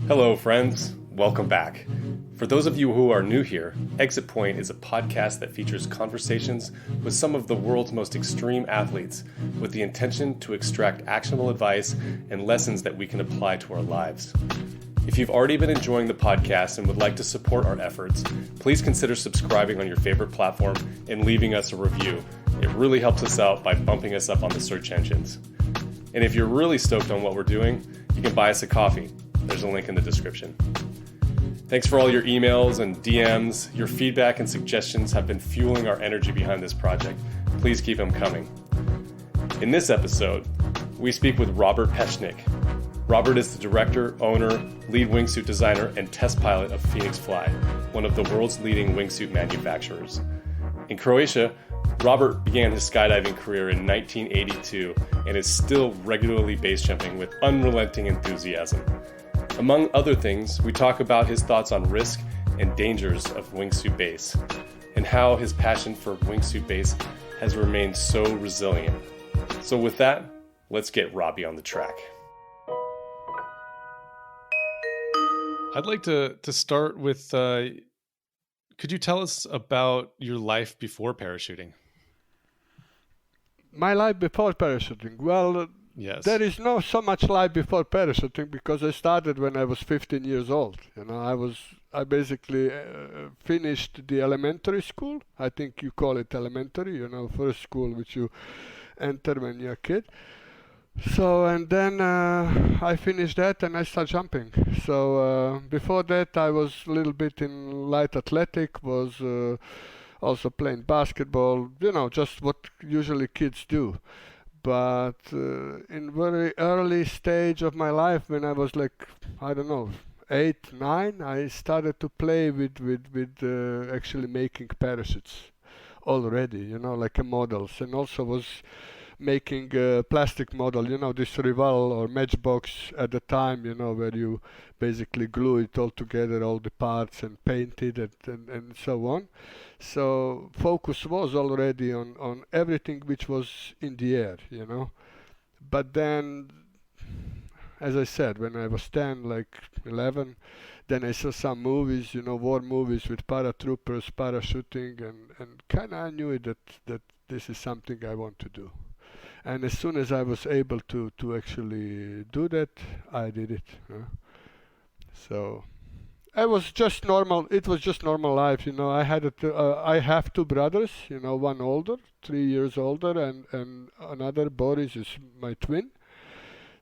Hello, friends. Welcome back. For those of you who are new here, Exit Point is a podcast that features conversations with some of the world's most extreme athletes with the intention to extract actionable advice and lessons that we can apply to our lives. If you've already been enjoying the podcast and would like to support our efforts, please consider subscribing on your favorite platform and leaving us a review. It really helps us out by bumping us up on the search engines. And if you're really stoked on what we're doing, you can buy us a coffee. There's a link in the description. Thanks for all your emails and DMs. Your feedback and suggestions have been fueling our energy behind this project. Please keep them coming. In this episode, we speak with Robert Pecnik. Robert is the director, owner, lead wingsuit designer, and test pilot of Phoenix Fly, one of the world's leading wingsuit manufacturers. In Croatia, Robert began his skydiving career in 1982 and is still regularly base jumping with unrelenting enthusiasm. Among other things, we talk about his thoughts on risk and dangers of wingsuit base, and how his passion for wingsuit base has remained so resilient. So with that, let's get Robbie on the track. I'd like to start with, could you tell us about your life before parachuting? My life before parachuting? Well, yes. There is no so much life before parachuting because I started when I was 15 years old. I basically finished the elementary school. I think you call it elementary, first school which you enter when you're a kid. So, and then I finished that and I started jumping. So before that I was a little bit in light athletic, was also playing basketball, just what usually kids do. But in very early stage of my life, when I was 8, 9, I started to play with actually making parachutes already, like a models, and also was making a plastic model, this Rival or Matchbox at the time, where you basically glue it all together, all the parts, and paint it and so on. So focus was already on everything which was in the air, But then, as I said, when I was 10, 11, then I saw some movies, war movies with paratroopers, parachuting, and kind of I knew that this is something I want to do. And as soon as I was able to actually do that, I did it. So it was just normal. It was just normal life, I have two brothers, one older, 3 years older, and another, Boris, is my twin.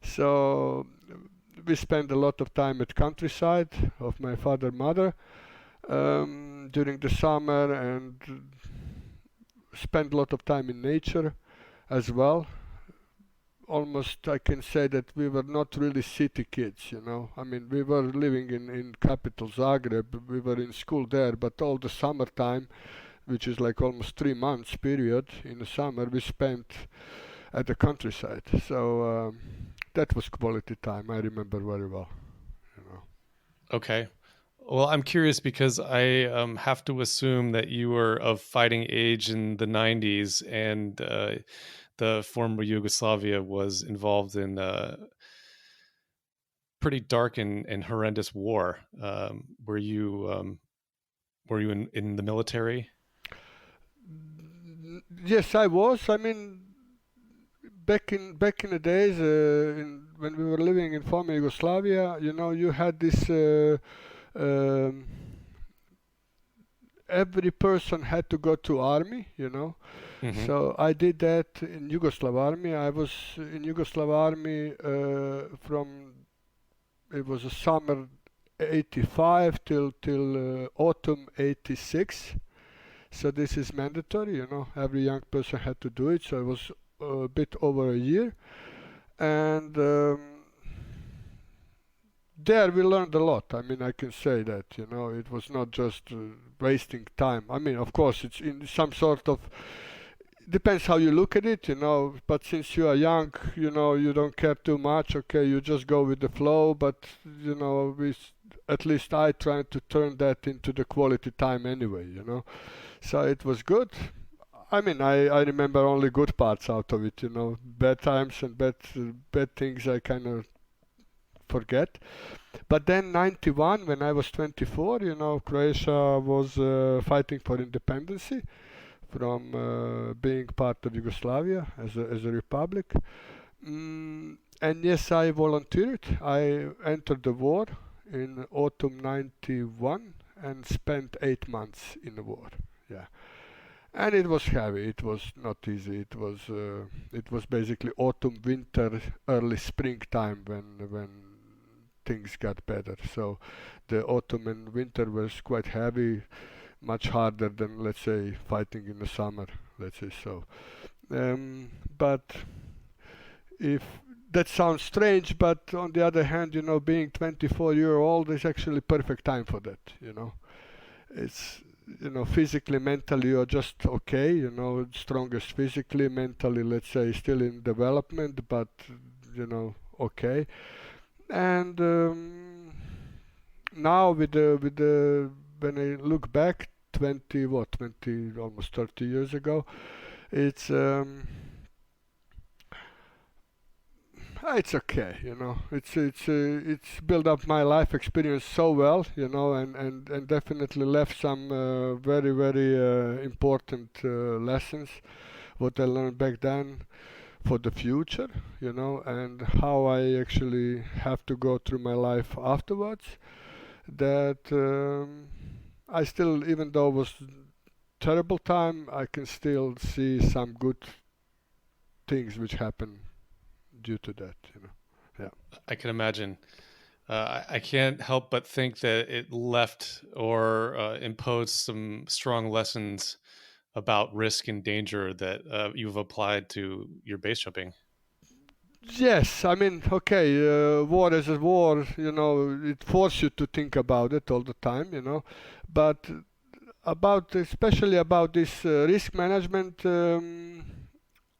So we spent a lot of time at countryside of my father, mother during the summer, and spent a lot of time in nature as well. Almost I can say that we were not really city kids, we were living in capital Zagreb, we were in school there, but all the summertime, which is like almost 3 months period in the summer, we spent at the countryside. So that was quality time, I remember very well. Okay. Well, I'm curious because I have to assume that you were of fighting age in the 90s, and the former Yugoslavia was involved in pretty dark and horrendous war. Were you in the military? Yes, I was. Back in the days when we were living in former Yugoslavia, you had this. Every person had to go to army, Mm-hmm. So I did that in Yugoslav army. I was in Yugoslav army it was a summer 85 till autumn 86. So this is mandatory, every young person had to do it. So it was a bit over a year. And there we learned a lot. I can say that, it was not just wasting time. Of course, it's in some sort of, depends how you look at it, but since you are young, you don't care too much, okay, you just go with the flow, but, at least I tried to turn that into the quality time anyway, So it was good. I mean, I remember only good parts out of it, you know. Bad times and bad things I kind of forget. But then 91, when I was 24, you know, Croatia was fighting for independence from being part of Yugoslavia as a republic. And yes, I volunteered. I entered the war in autumn 91 and spent 8 months in the war. Yeah. And it was heavy. It was not easy. It was basically autumn, winter, early springtime when things got better. So the autumn and winter was quite heavy, much harder than, let's say, fighting in the summer. Let's say so. But if that sounds strange, but on the other hand, you know, being 24-year-old is actually perfect time for that. You know, it's, you know, physically, mentally, you're just okay. You know, strongest physically, mentally, let's say, still in development, but you know, okay. And now with the when I look back 20 almost 30 years ago, it's it's okay, you know. It's built up my life experience so well, you know, and definitely left some very important lessons what I learned back then for the future, you know, and how I actually have to go through my life afterwards. That I still, even though it was terrible time, I can still see some good things which happen due to that, you know. Yeah. I can imagine. I can't help but think that it left or imposed some strong lessons about risk and danger that you've applied to your base jumping. Yes, I mean, okay, war is a war, you know, it forces you to think about it all the time, you know. But especially about this risk management,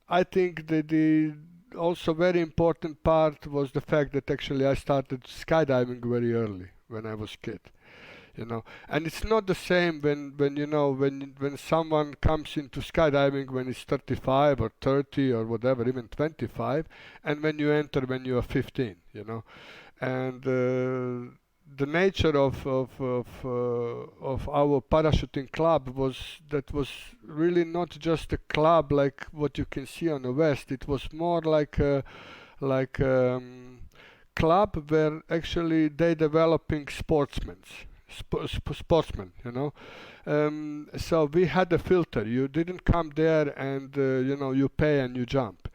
I think the also very important part was the fact that actually I started skydiving very early when I was kid, you know. And it's not the same when you know when someone comes into skydiving when it's 35 or 30 or whatever, even 25, and when you enter when you are 15, you know. And the nature of our parachuting club was really not just a club like what you can see on the west. It was more like a like club where actually they developing sportsmen, you know. So we had a filter. You didn't come there and you know, you pay and you jump.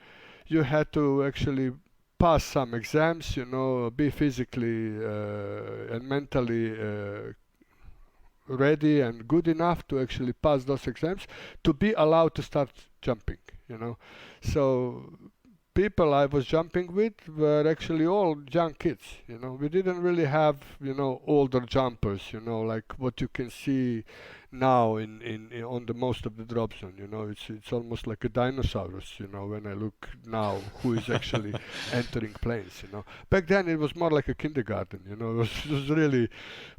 You had to actually pass some exams, you know, be physically and mentally ready and good enough to actually pass those exams to be allowed to start jumping, you know. So people I was jumping with were actually all young kids, you know. We didn't really have, you know, older jumpers, you know, like what you can see now in on the most of the drop zone, you know. It's almost like a dinosaurus, you know, when I look now who is actually entering planes, you know. Back then it was more like a kindergarten, you know. It was really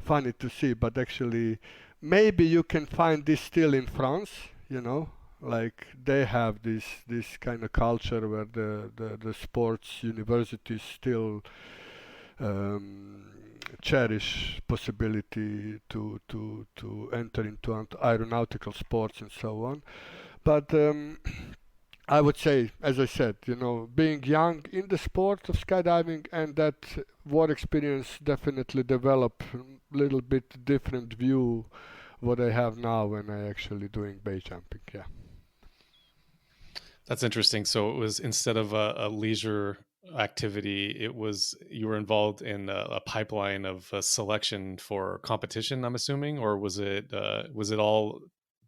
funny to see, but actually maybe you can find this still in France, you know, like they have this kind of culture where the sports universities still um, cherish possibility to enter into aeronautical sports and so on. But I would say, as I said, you know, being young in the sport of skydiving and that war experience definitely develop a little bit different view what I have now when I actually doing base jumping. Yeah. That's interesting. So it was, instead of a leisure activity, it was, you were involved in a pipeline of selection for competition, I'm assuming, or was it all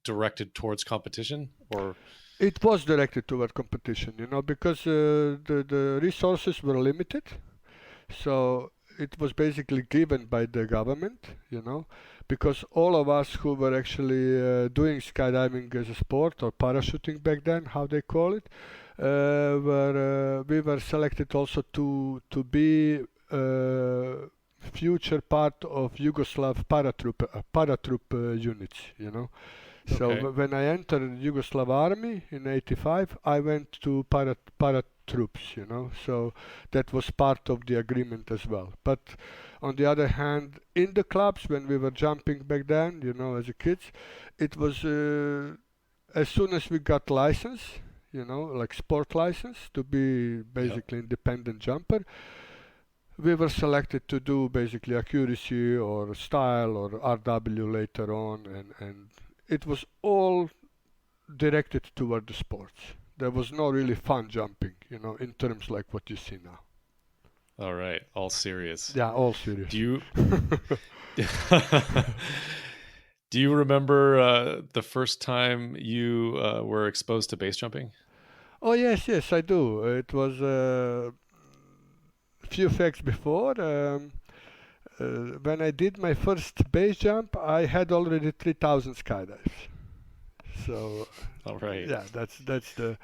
directed towards competition? Or It was directed toward competition, you know, because the resources were limited. So it was basically given by the government, you know, because all of us who were actually doing skydiving as a sport or parachuting back then, how they call it, we were selected also to be future part of Yugoslav paratroop units, you know. So Okay. when I entered the Yugoslav army in '85, I went to paratroops, you know. So that was part of the agreement as well. But on the other hand, in the clubs when we were jumping back then, you know, as a kids, it was as soon as we got license, you know, like sport license to be Yeah. basically independent jumper, we were selected to do basically accuracy or style or RW later on, and it was all directed toward the sports. There was no really fun jumping, you know, in terms like what you see now. All right. All serious. Yeah, all serious. Do you do you remember the first time you were exposed to base jumping? Oh yes, yes, I do. It was a few facts before. When I did my first base jump, I had already 3,000 skydives. So All right. yeah, that's the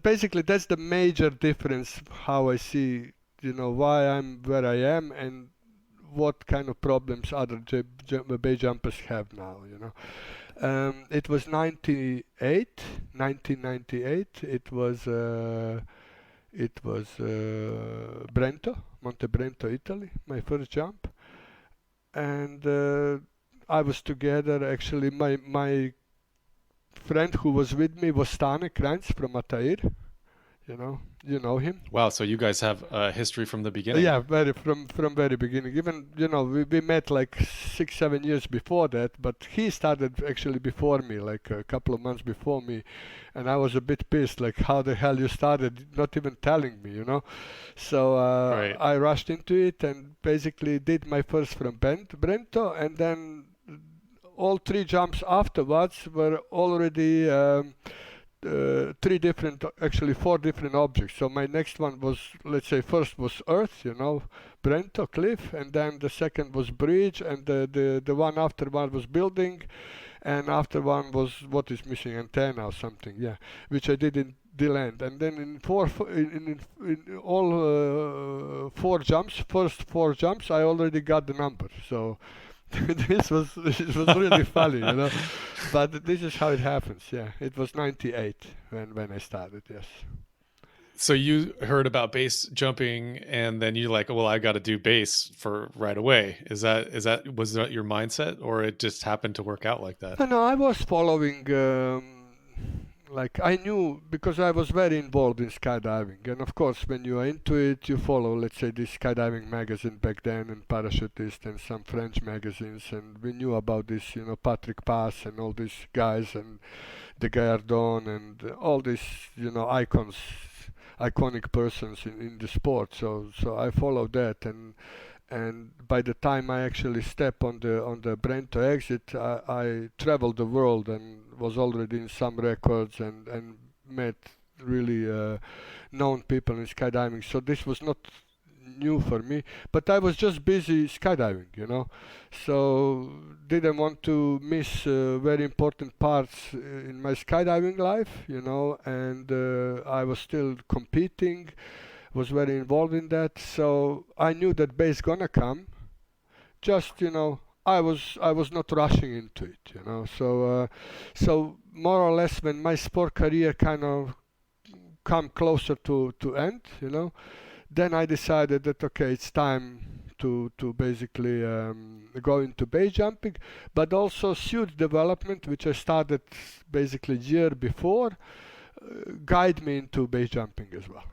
basically that's the major difference how I see, you know, why I'm where I am and what kind of problems other bay jumpers have now, you know. It was 1998. It was Brento, Monte Brento, Italy, my first jump, and I was together. Actually, my friend who was with me was Stane Kranz from Atair. You know him. Wow. So you guys have a history from the beginning. Yeah, very from very beginning. Even we met like 6 7 years before that, but he started actually before me, like a couple of months before me, and I was a bit pissed, like how the hell you started, not even telling me, you know. So Right. I rushed into it and basically did my first from Brento, and then all three jumps afterwards were already. Three different, actually four different objects. So my next one was, let's say, first was Earth, you know, Brento cliff, and then the second was bridge, and the one after one was building, and after one was what is missing, antenna or something, yeah, which I did in the land. And then in all four jumps, first four jumps, I already got the number. So this was really funny, you know. But this is how it happens. Yeah, it was '98 when I started. Yes. So you heard about base jumping, and then you're like, "Well, I got to do base for right away." Was that your mindset, or it just happened to work out like that? No, no, I was following. Like I knew because I was very involved in skydiving, and of course, when you are into it, you follow, let's say, this skydiving magazine back then, and Parachutist, and some French magazines, and we knew about this, you know, Patrick Pass and all these guys, and the Gairdon, and all these, you know, iconic persons in the sport. So I followed that, and by the time I actually step on the Brento exit, I traveled the world and was already in some records and met really known people in skydiving. So this was not new for me, but I was just busy skydiving, you know. So didn't want to miss very important parts in my skydiving life, you know. And I was still competing, was very involved in that. So I knew that base gonna come. Just, you know, I was not rushing into it, you know. So more or less when my sport career kind of come closer to end, you know, then I decided that okay, it's time to basically go into base jumping, but also suit development, which I started basically year before, guide me into base jumping as well.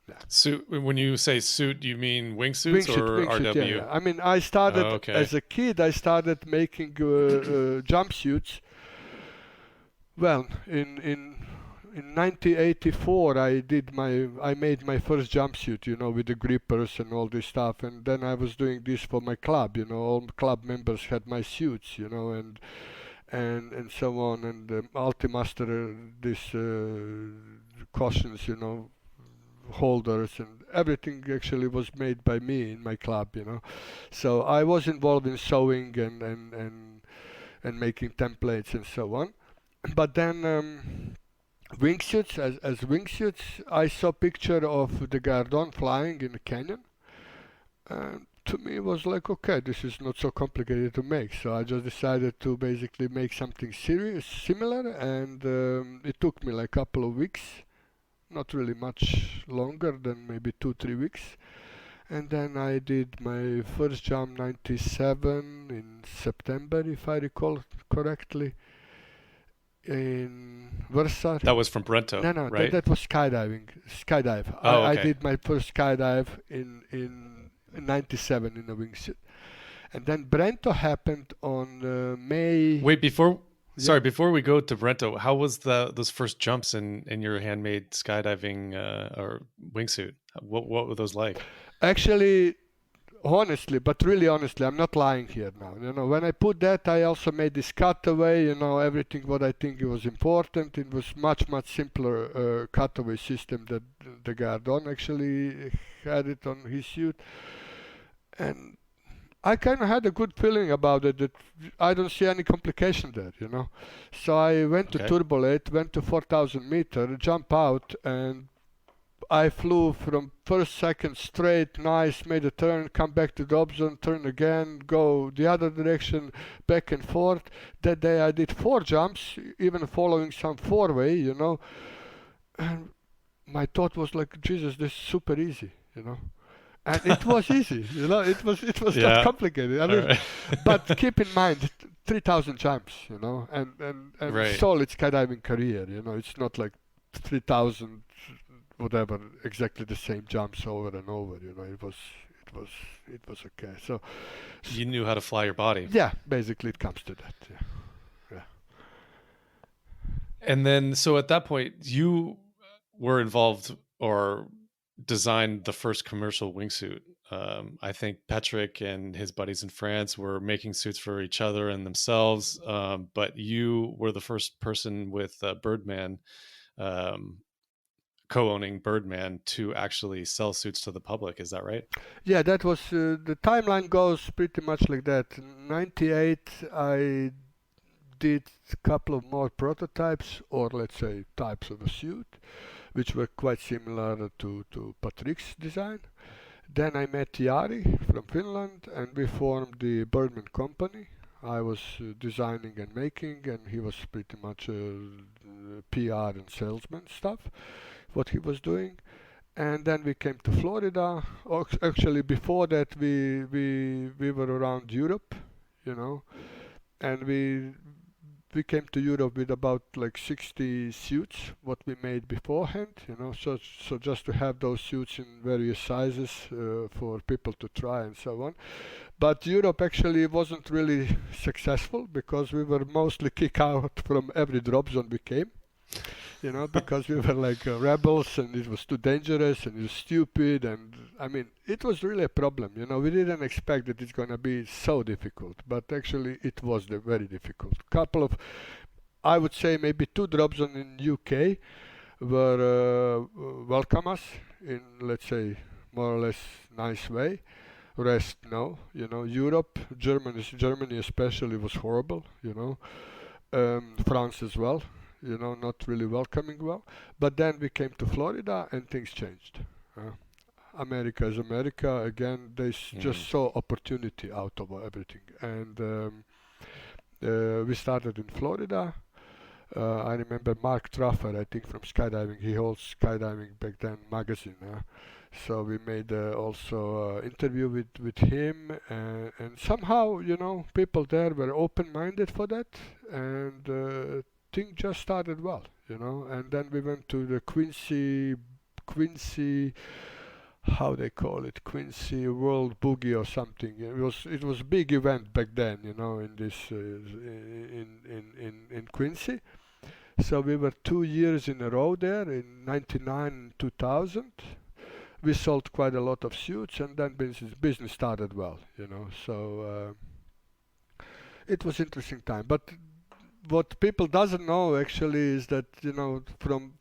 Yeah. Suit. When you say suit, do you mean wingsuits Wingsuit, or wingsuit, yeah, RW? yeah. I mean, I started Oh, okay. as a kid. I started making jumpsuits. Well, in 1984, I made my first jumpsuit, you know, with the grippers and all this stuff. And then I was doing this for my club, you know. All club members had my suits, you know, and so on. And Ultimaster, this cautions, you know, holders and everything actually was made by me in my club, you know. So I was involved in sewing and making templates and so on. But then wingsuits, as wingsuits, I saw picture of the Gardon flying in the canyon. to me it was like, okay, this is not so complicated to make. So I just decided to basically make something serious, similar, and it took me like a couple of weeks, not really much longer than maybe 2-3 weeks. And then I did my first jump 97 in September, if I recall correctly, in Warsaw. That was from Brento, No, right? that was skydiving. Skydive. Oh, I okay. did my first skydive in 97 in a wingsuit. And then Brento happened on May. Wait, before Yeah. before we go to Brento, how was those first jumps in your handmade skydiving or wingsuit? What were those like? Actually, honestly, but really honestly, I'm not lying here now. You know, when I put that, I also made this cutaway. You know, everything what I think it was important. It was much simpler cutaway system that the Gardon actually had it on his suit, and I kind of had a good feeling about it. That I don't see any complication there. You know, so I went to Okay. Turbolate, went to 4,000 meter, jump out, and I flew from first, second straight, nice, made a turn, come back to drop zone, turn again, go the other direction, back and forth. That day I did 4 jumps, even following some 4-way, you know. And my thought was like, Jesus, this is super easy, you know. And it was easy, you know. It was not Yeah. complicated. I All mean, right. but keep in mind, 3,000 jumps, you know, and Right. solid skydiving career, you know. It's not like 3,000 whatever exactly the same jumps over and over, you know. It was okay. So You knew how to fly your body. yeah, basically it comes to that. Yeah. And then, so at that point, you were involved or designed the first commercial wingsuit. I think Patrick and his buddies in France were making suits for each other and themselves, but you were the first person with Birdman, um, co-owning Birdman, to actually sell suits to the public. Is that right? Yeah, that was the timeline goes pretty much like that. In 98 I did a couple of more prototypes, or let's say types of a suit, which were quite similar to Patrick's design. Then I met Jari from Finland, and we formed the Birdman company. I was designing and making, and he was pretty much PR and salesman stuff, what he was doing. And then we came to Florida. Actually, before that, we were around Europe, you know, and we came to Europe with about like 60 suits what we made beforehand, you know. So just to have those suits in various sizes for people to try and so on. But Europe actually wasn't really successful because we were mostly kicked out from every drop zone we came, you know, because we were like rebels, and it was too dangerous and it was stupid, and I mean it was really a problem, you know. We didn't expect that it's gonna be so difficult, but actually it was very difficult. Couple of, I would say maybe 2 drop zones in UK were welcome us in, let's say, more or less nice way. Rest no, you know. Europe, Germany especially was horrible, you know. France as well, you know, not really welcoming well. But then we came to Florida and things changed. America is America again. They just saw opportunity out of everything, and we started in Florida. I remember Mark Truffer, I think from skydiving. He holds skydiving back then magazine. So we made also interview with him, and somehow, you know, people there were open-minded for that, and things just started well, you know. And then we went to the Quincy, how they call it, Quincy World Boogie or something. It was a big event back then, you know, in this in Quincy. So we were 2 years in a row there in 99 and 2000. We sold quite a lot of suits, and then business started well, you know. So it was interesting time. But what people doesn't know actually is that, you know, from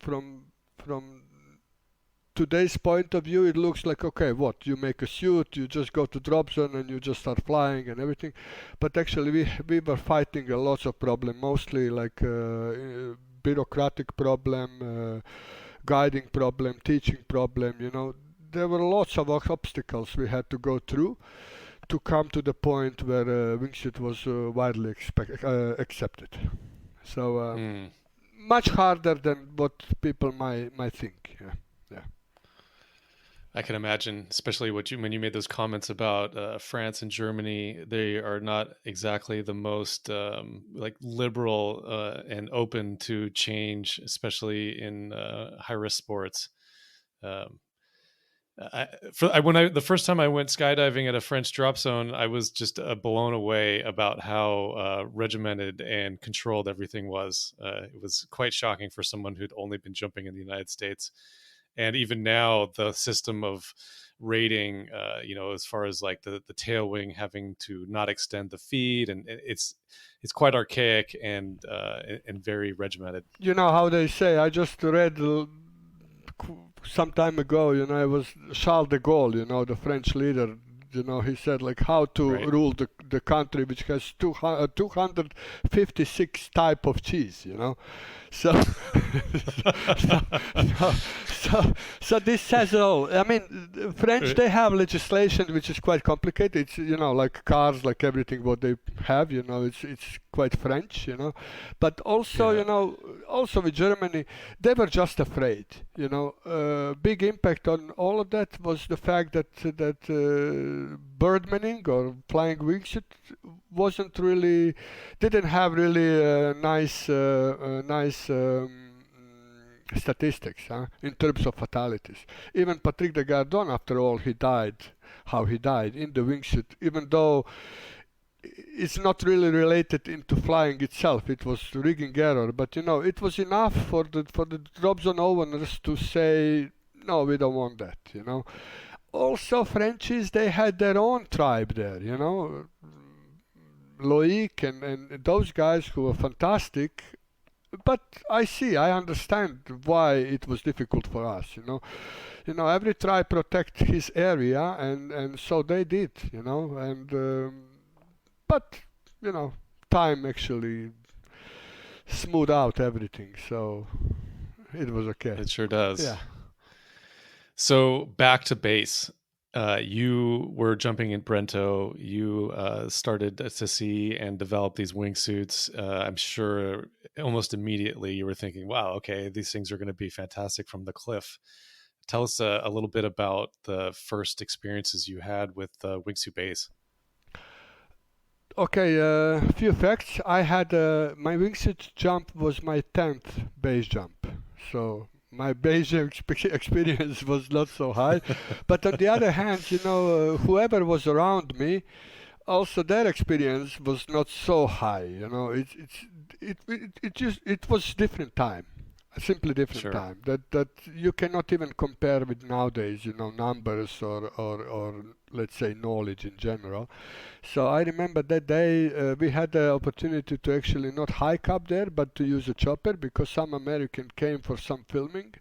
today's point of view, it looks like, okay, what, you make a suit, you just go to drop zone and you just start flying and everything. But actually we were fighting a lots of problem, mostly like bureaucratic problem, guiding problem, teaching problem, you know. There were lots of obstacles we had to go through, to come to the point where wingsuit was widely accepted. So much harder than what people might think. Yeah, yeah. I can imagine, especially when you made those comments about France and Germany. They are not exactly the most like liberal and open to change, especially in high risk sports. Um, the first time I went skydiving at a French drop zone, I was just blown away about how regimented and controlled everything was. It was quite shocking for someone who'd only been jumping in the United States. And even now, the system of rating, as far as like the tail wing having to not extend the feet, and it's quite archaic and very regimented. You know how they say, I just read some time ago, it was Charles de Gaulle, the French leader, he said like how to rule the country which has 256 type of cheese, So, so this says all. I mean, French, they have legislation which is quite complicated. It's, like cars, like everything what they have, it's quite French, But also, also with Germany, they were just afraid, Big impact on all of that was the fact that birdmaning or flying wingsuit didn't have really nice statistics in terms of fatalities. Even Patrick de Gardon, after all, he died in the wingsuit, even though it's not really related into flying itself. It was rigging error, but it was enough for the drop zone owners to say no, we don't want that. Also, Frenchies, they had their own tribe there. Loic and those guys who were fantastic. But I understand why it was difficult for us, every tribe protect his area, and so they did, but, time actually smoothed out everything, so it was okay. It sure does. Yeah. So back to base. You were jumping in Brento. You started to see and develop these wingsuits. I'm sure almost immediately you were thinking, wow, okay, these things are going to be fantastic from the cliff. Tell us a little bit about the first experiences you had with wingsuit base. Okay, a few facts. I had my wingsuit jump was my 10th base jump. So my base experience was not so high, but on the other hand, whoever was around me, also their experience was not so high. It was different time, simply different time that you cannot even compare with nowadays. Numbers or let's say knowledge in general. So I remember that day we had the opportunity to actually not hike up there, but to use a chopper because some American came for some filming.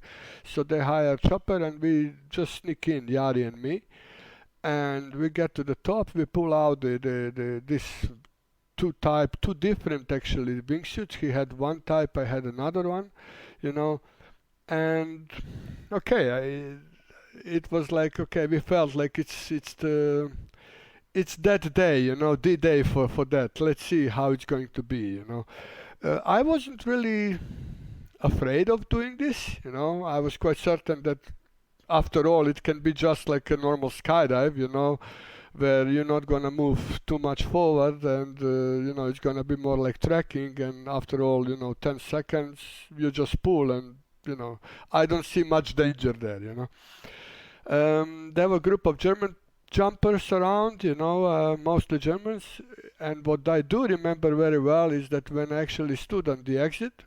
So they hired chopper and we just sneak in, Yari and me. And we get to the top, we pull out this two different actually wingsuits. He had one type, I had another one, and okay, it was like, okay, we felt like it's that day, the day for that. Let's see how it's going to be, I wasn't really afraid of doing this, I was quite certain that after all it can be just like a normal skydive, where you're not gonna move too much forward and it's gonna be more like trekking, and after all 10 seconds you just pull and I don't see much danger there. There were a group of German jumpers around, mostly Germans, and what I do remember very well is that when I actually stood on the exit,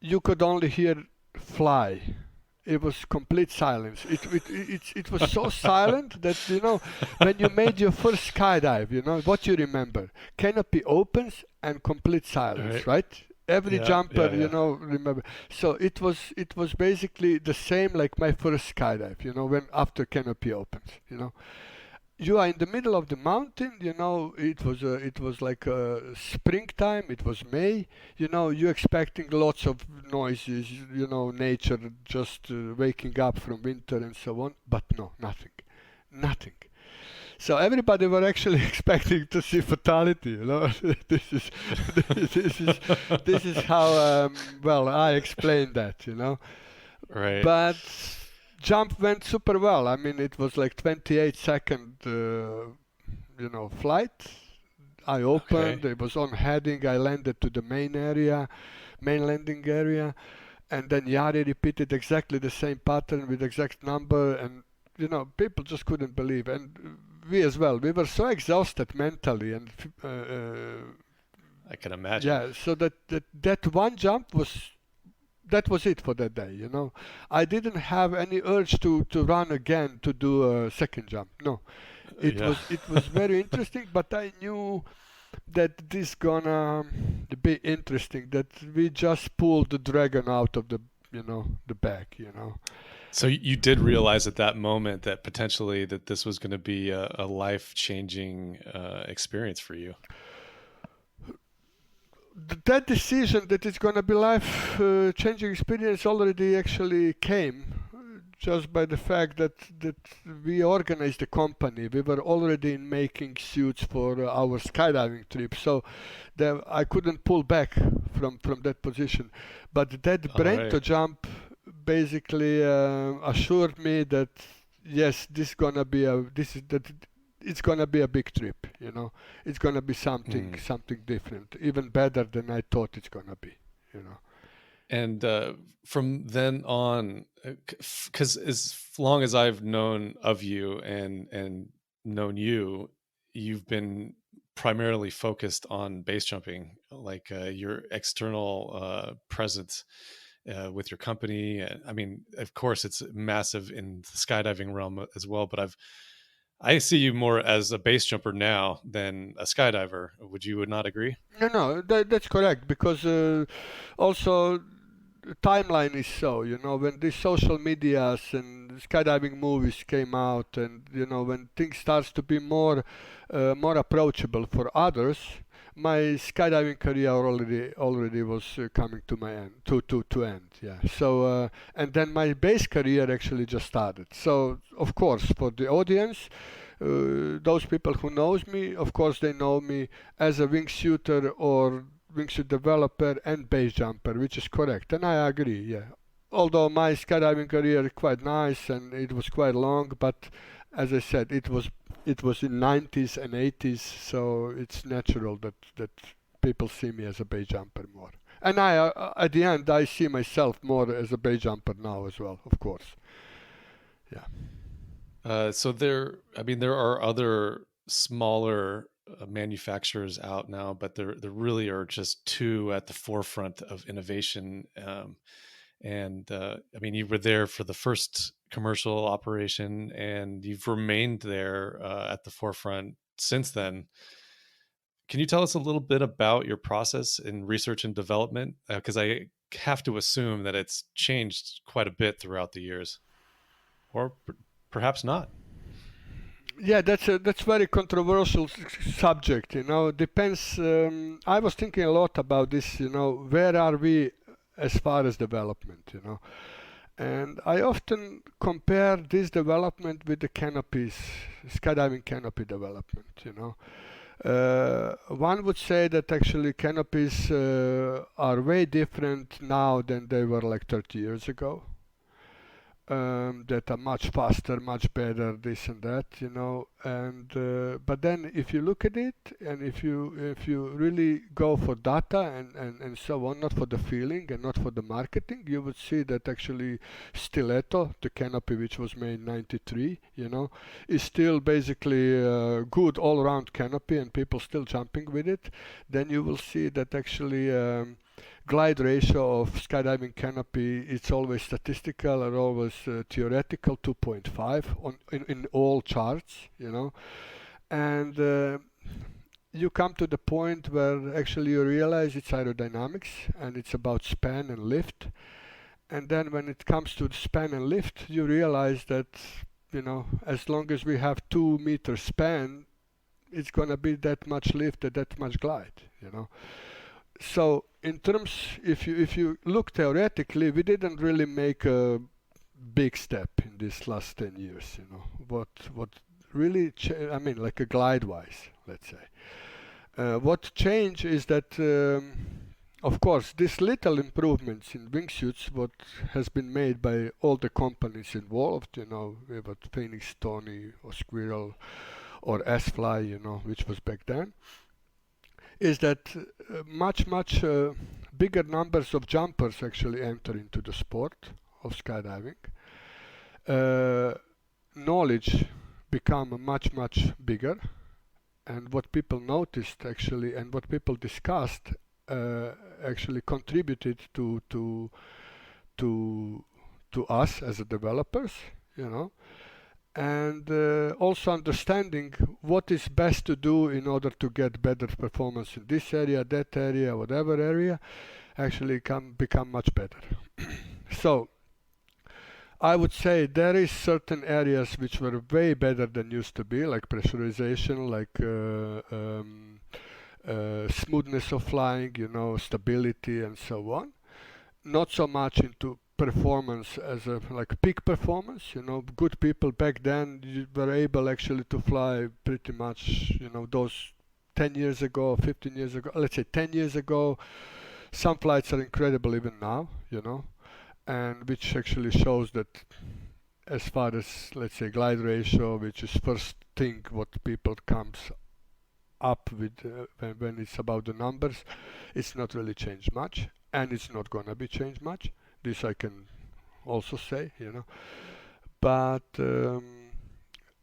you could only hear fly. It was complete silence. It was so silent that, when you made your first skydive, what you remember? Canopy opens and complete silence, right? Every jumper, remember. So it was basically the same like my first skydive, when after canopy opens, You are in the middle of the mountain, it was like springtime, it was May, you're expecting lots of noises, nature just waking up from winter and so on, but no, nothing. So everybody were actually expecting to see fatality. You know, this is this is this is how well I explained that. You know, Right. but jump went super well. I mean, it was like 28-second, flight. I Okay. opened. It was on heading. I landed to the main landing area, and then Yari repeated exactly the same pattern with exact number, and people just couldn't believe, and we as well. We were so exhausted mentally, and I can imagine. yeah, so that one jump was it for that day. I didn't have any urge to run again to do a second jump. No, Yeah. it was very interesting, but I knew that this gonna be interesting. That we just pulled the dragon out of the bag. So you did realize at that moment that potentially that this was going to be a life-changing experience for you. That decision that it's gonna be life changing experience already actually came just by the fact that we organized the company. We were already making suits for our skydiving trip, so I couldn't pull back from that position. But that All right. Brento jump basically assured me that yes, it's gonna be a big trip. It's gonna be Mm. something different, even better than I thought it's gonna be. You know. And from then on, because as long as I've known of you and known you, you've been primarily focused on base jumping, like your external presence with your company. I mean, of course, it's massive in the skydiving realm as well. But I see you more as a base jumper now than a skydiver. Would you not agree? No, that's correct because also the timeline is so, when these social medias and skydiving movies came out, and when things starts to be more approachable for others, my skydiving career already was coming to my end to end. Yeah. So and then my base career actually just started. So of course for the audience, those people who knows me, of course they know me as a wingsuiter or wingsuit developer and base jumper, which is correct, and I agree. Yeah. Although my skydiving career is quite nice and it was quite long, but as I said, it was in 90s and 80s, so it's natural that people see me as a base jumper more. And at the end, I see myself more as a base jumper now as well, of course. Yeah. So I mean, there are other smaller manufacturers out now, but there really are just two at the forefront of innovation. And I mean, you were there for the first commercial operation, and you've remained there at the forefront since then. Can you tell us a little bit about your process in research and development? Because I have to assume that it's changed quite a bit throughout the years, or perhaps not. Yeah, that's very controversial subject. Depends. I was thinking a lot about this. Where are we as far as development? And I often compare this development with the canopies, skydiving canopy development. One would say that actually canopies are way different now than they were like 30 years ago. That are much faster, much better, this and that, And but then if you look at it, and if you really go for data and so on, not for the feeling and not for the marketing, you would see that actually Stiletto, the canopy which was made in '93, is still basically a good all-round canopy, and people still jumping with it. Then you will see that actually. Glide ratio of skydiving canopy, it's always statistical or always theoretical, 2.5 in all charts, and you come to the point where actually you realize it's aerodynamics and it's about span and lift. And then when it comes to the span and lift, you realize that as long as we have 2 meter span, it's gonna be that much lift and that much glide. So in terms, if you look theoretically, we didn't really make a big step in these last 10 years. What really, I mean, like a glide-wise, let's say. What changed is that, of course, these little improvements in wingsuits, what has been made by all the companies involved, you know, about Phoenix, Tony, or Squirrel, or S-Fly, you know, which was back then, is that much bigger numbers of jumpers actually enter into the sport of skydiving. Knowledge become much bigger, and what people noticed actually and what people discussed actually contributed to to us as a developers, you know, and also understanding what is best to do in order to get better performance in this area, that area, whatever area, actually can become much better. So I would say there is certain areas which were way better than used to be, like pressurization, like smoothness of flying, you know, stability and so on. Not so much into performance as a like peak performance, you know. Good people back then were able actually to fly pretty much, you know, those 10 years ago, 15 years ago, let's say 10 years ago. Some flights are incredible even now, you know, and which actually shows that as far as, let's say, glide ratio, which is first thing what people comes up with when it's about the numbers, it's not really changed much, and it's not gonna be changed much. This I can also say, you know. But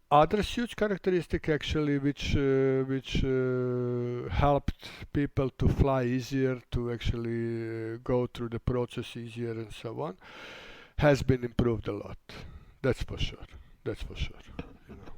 other huge characteristic actually which helped people to fly easier, to actually go through the process easier and so on, has been improved a lot. That's for sure. That's for sure. You know.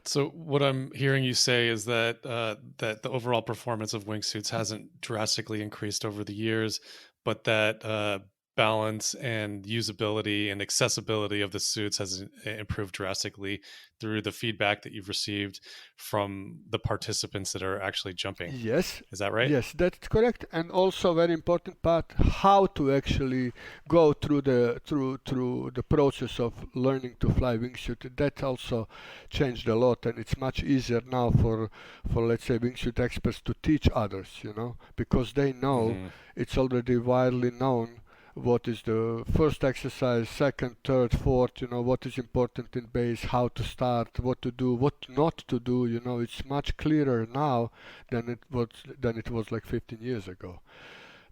So what I'm hearing you say is that that the overall performance of wingsuits hasn't drastically increased over the years, but that balance and usability and accessibility of the suits has improved drastically through the feedback that you've received from the participants that are actually jumping. Yes. Is that right? Yes, that's correct. And also very important part, how to actually go through the process of learning to fly wingsuit. That also changed a lot, and it's much easier now for let's say wingsuit experts to teach others, you know, because they know it's already widely known what is the first exercise, second, third, fourth, you know, what is important in base, how to start, what to do, what not to do, you know. It's much clearer now than it was like 15 years ago.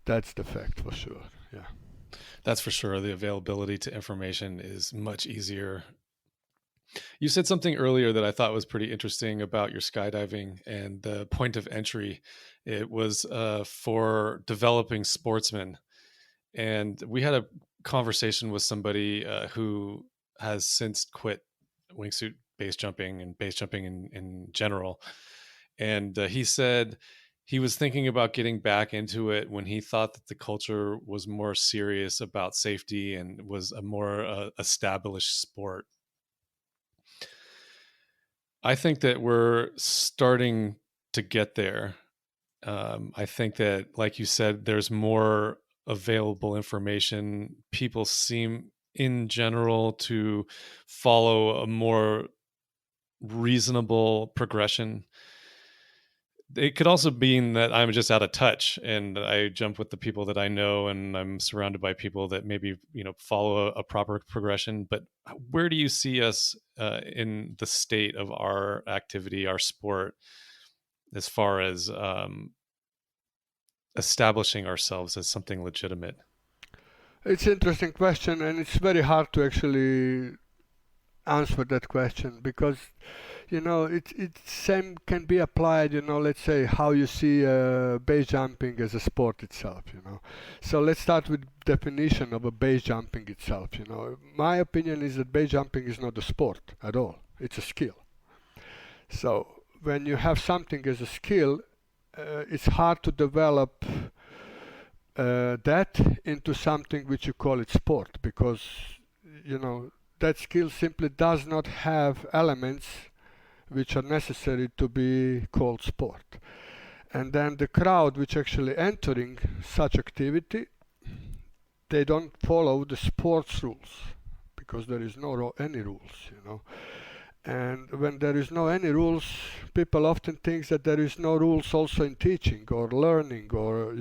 That's the fact for sure. Yeah. That's for sure. The availability to information is much easier. You said something earlier that I thought was pretty interesting about your skydiving and the point of entry. It was for developing sportsmen. And we had a conversation with somebody who has since quit wingsuit base jumping and base jumping in general. And he said he was thinking about getting back into it when he thought that the culture was more serious about safety and was a more established sport. I think that we're starting to get there. I think that, like you said, there's more available information. People seem in general to follow a more reasonable progression. It could also mean that I'm just out of touch and I jump with the people that I know, and I'm surrounded by people that maybe, you know, follow a proper progression. But where do you see us in the state of our activity, our sport, as far as establishing ourselves as something legitimate? It's an interesting question, and it's very hard to actually answer that question, because you know it same can be applied, you know, let's say how you see base jumping as a sport itself, you know. So let's start with definition of a base jumping itself, you know. My opinion is that base jumping is not a sport at all, it's a skill. So when you have something as a skill, it's hard to develop that into something which you call it sport, because you know that skill simply does not have elements which are necessary to be called sport. And then the crowd which actually entering such activity, they don't follow the sports rules, because there is no any rules, you know. And when there is no any rules, people often think that there is no rules also in teaching or learning or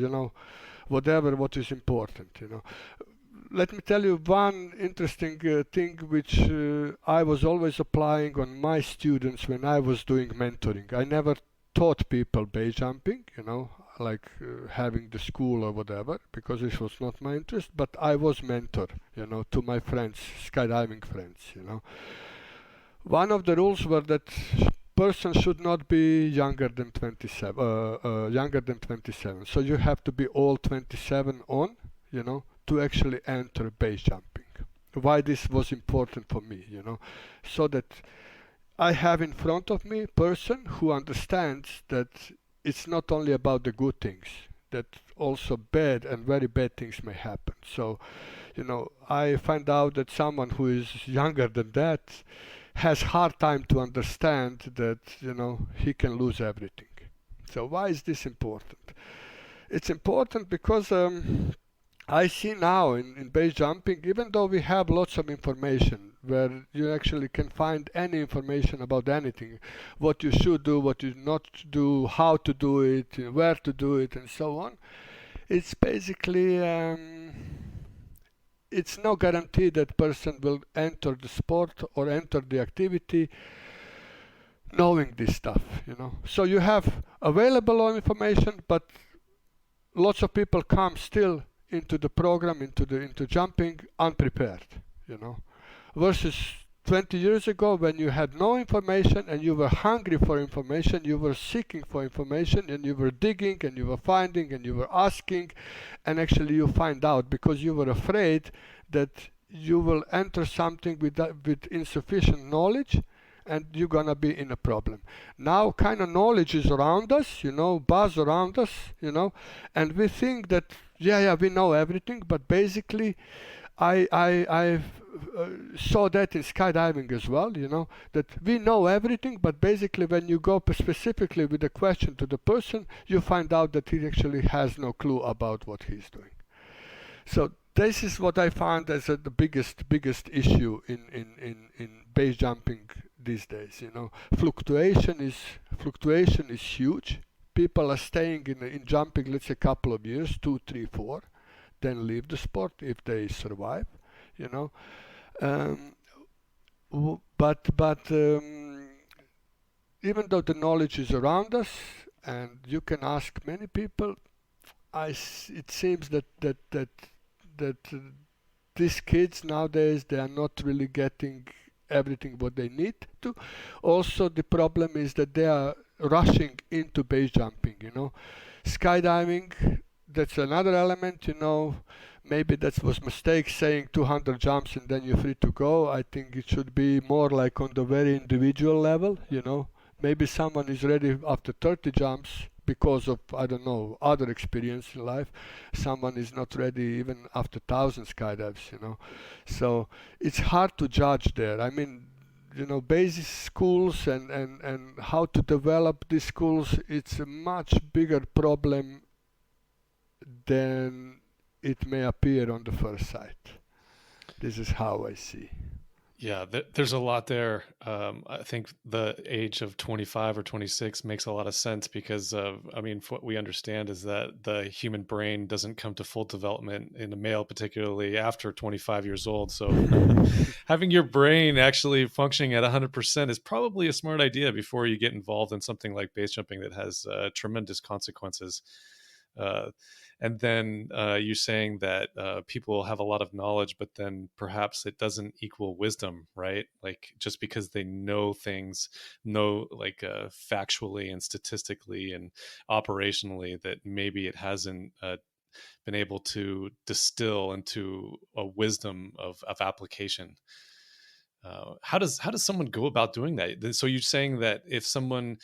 whatever what is important. Let me tell you one interesting thing which I was always applying on my students when I was doing mentoring. I never taught people base jumping, like having the school or whatever, because this was not my interest, but I was mentor, to my friends, skydiving friends. One of the rules were that person should not be younger than 27. So you have to be all 27 on, to actually enter base jumping. Why this was important for me, so that I have in front of me a person who understands that it's not only about the good things, that also bad and very bad things may happen. So, I find out that someone who is younger than that has hard time to understand that, he can lose everything. So why is this important? It's important because I see now in base jumping, even though we have lots of information where you actually can find any information about anything, what you should do, what you not do, how to do it, where to do it, and so on. It's basically it's no guarantee that person will enter the sport or enter the activity knowing this stuff. So you have available all information, but lots of people come still into the program, into jumping unprepared, you know. Versus 20 years ago when you had no information and you were hungry for information, you were seeking for information and you were digging and you were finding and you were asking, and actually you find out because you were afraid that you will enter something with insufficient knowledge and you're gonna be in a problem. Now kind of knowledge is around us, buzz around us, and we think that yeah, we know everything, but basically I saw that in skydiving as well, that we know everything, but basically when you go specifically with a question to the person, you find out that he actually has no clue about what he's doing. So this is what I found as the biggest issue in base jumping these days. Fluctuation is huge. People are staying in jumping, let's say, a couple of years, 2, 3, 4, then leave the sport if they survive. You know, um, but even though the knowledge is around us, and you can ask many people, it seems that these kids nowadays they are not really getting everything what they need to. Also, the problem is that they are rushing into base jumping. Skydiving. That's another element. Maybe that was mistake saying 200 jumps and then you're free to go. I think it should be more like on the very individual level. Maybe someone is ready after 30 jumps because of, I don't know, other experience in life. Someone is not ready even after 1,000 skydives. So it's hard to judge there. I mean, basic schools and how to develop these schools, it's a much bigger problem than it may appear on the first sight. This is how I see. Yeah, there's a lot there. I think the age of 25 or 26 makes a lot of sense because, what we understand is that the human brain doesn't come to full development in a male, particularly after 25 years old. So having your brain actually functioning at 100% is probably a smart idea before you get involved in something like base jumping that has tremendous consequences. And then you're saying that people have a lot of knowledge, but then perhaps it doesn't equal wisdom, right? Like just because they know things, factually and statistically and operationally, that maybe it hasn't been able to distill into a wisdom of application. How does someone go about doing that? So you're saying that if someone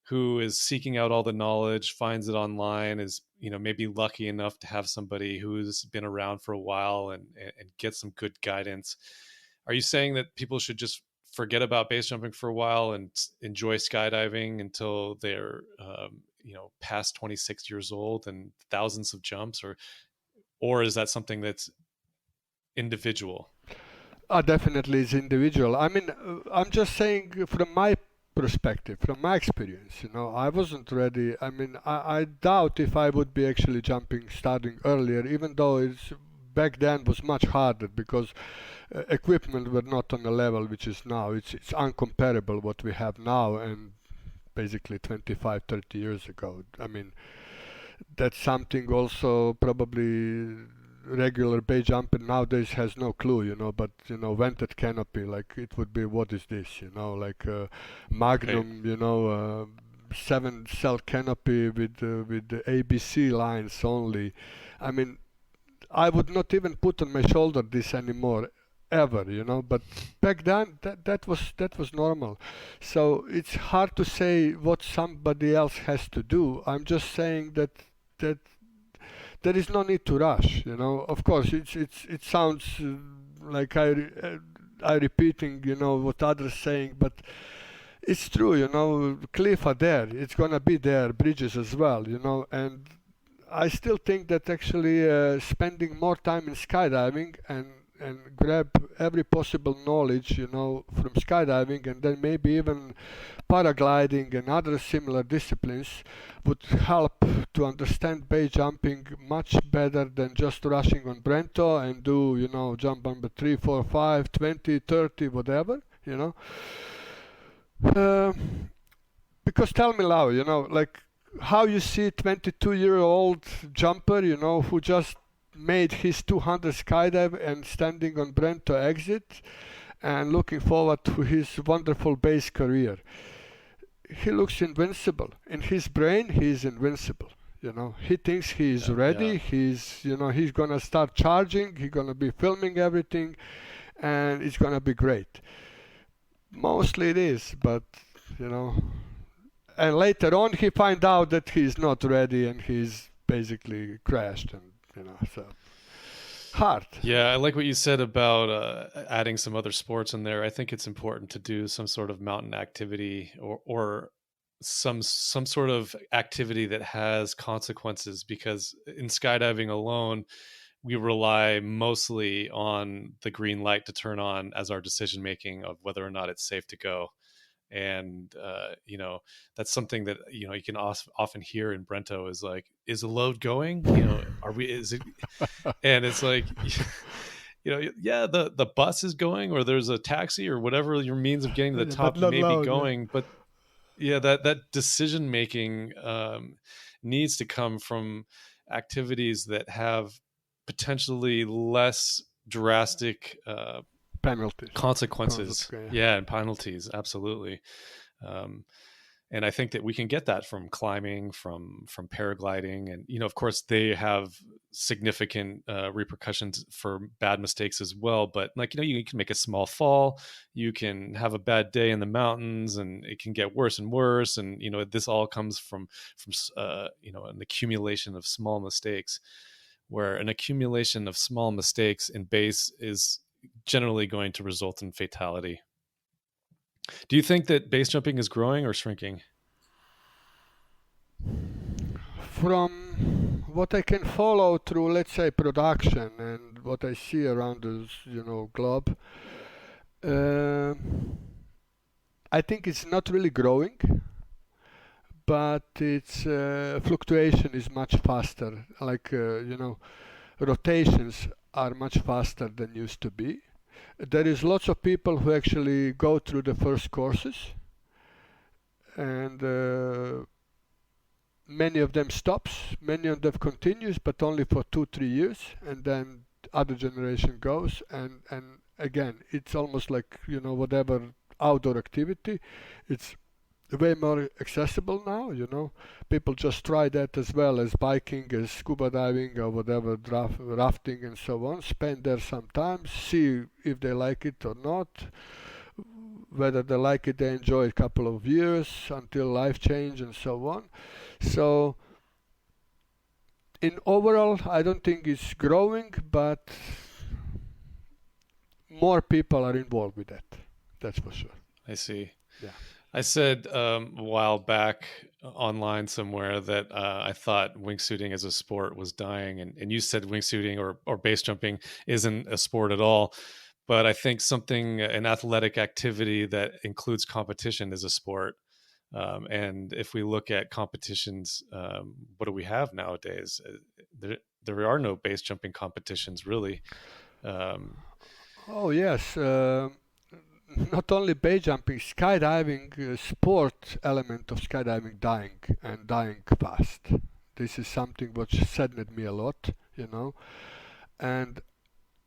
who is seeking out all the knowledge finds it online, is maybe lucky enough to have somebody who's been around for a while and get some good guidance, are you saying that people should just forget about base jumping for a while and enjoy skydiving until they're past 26 years old and thousands of jumps, or is that something that's individual? Definitely it's individual. I mean, I'm just saying from my perspective, from my experience, I wasn't ready. I mean, I doubt if I would be actually jumping starting earlier, even though it's back then was much harder because equipment were not on the level which is now. It's uncomparable what we have now and basically 25, 30 years ago. I mean, that's something also probably regular bay jumper nowadays has no clue, but vented canopy, like it would be, what is this, like Right. Magnum, 7 cell canopy with the ABC lines only. I mean, I would not even put on my shoulder this anymore ever, but back then that was normal. So it's hard to say what somebody else has to do. I'm just saying that there is no need to rush. Of course, it sounds like I repeating, what others saying, but it's true. Cliff are there. It's gonna be there. Bridges as well. And I still think that actually spending more time in skydiving and grab every possible knowledge, from skydiving, and then maybe even paragliding and other similar disciplines would help to understand base jumping much better than just rushing on Brento and do, jump number 3, 4, 5, 20, 30, whatever, Uh, because tell me now, like how you see 22-year-old jumper, who just made his 200 skydive and standing on Brento exit and looking forward to his wonderful base career. He looks invincible. In his brain, he is invincible. He thinks he is Yeah. Yeah. ready. He's gonna start charging. He's gonna be filming everything, and it's gonna be great. Mostly it is, but you know. And later on, he find out that he's not ready, and he's basically crashed, and so hard. Yeah, I like what you said about adding some other sports in there. I think it's important to do some sort of mountain activity or some sort of activity that has consequences because in skydiving alone, we rely mostly on the green light to turn on as our decision making of whether or not it's safe to go. And that's something that you can often hear in Brento is like, is the load going, are we, is it, and it's like yeah, the bus is going or there's a taxi or whatever your means of getting to the But top not may be loud. Yeah. going, but yeah, that decision making needs to come from activities that have potentially less drastic Penalties. consequences. Consequence. Yeah, and penalties, absolutely. um, and I think that we can get that from climbing, from paragliding, and of course they have significant repercussions for bad mistakes as well. But like you can make a small fall, you can have a bad day in the mountains, and it can get worse and worse. And this all comes from an accumulation of small mistakes, where an accumulation of small mistakes in base is generally going to result in fatality. Do you think that base jumping is growing or shrinking? From what I can follow through, let's say, production and what I see around this, globe, uh, I think it's not really growing, but its fluctuation is much faster. Like, rotations are much faster than used to be. There is lots of people who actually go through the first courses, and many of them stops, many of them continues, but only for 2 3 years, and then other generation goes, and again it's almost like whatever outdoor activity, it's way more accessible now. People just try that as well as biking, as scuba diving, or whatever, rafting and so on. Spend there some time, see if they like it or not. Whether they like it, they enjoy a couple of years until life change and so on. So in overall, I don't think it's growing, but more people are involved with that. That's for sure. I see. Yeah. I said a while back online somewhere that I thought wingsuiting as a sport was dying, and you said wingsuiting or base jumping isn't a sport at all. but I think an athletic activity that includes competition is a sport. And if we look at competitions, what do we have nowadays? There are no base jumping competitions, really. Um, Oh yes, not only base jumping, skydiving, sport element of skydiving dying and dying fast. This is something which saddened me a lot, you know. And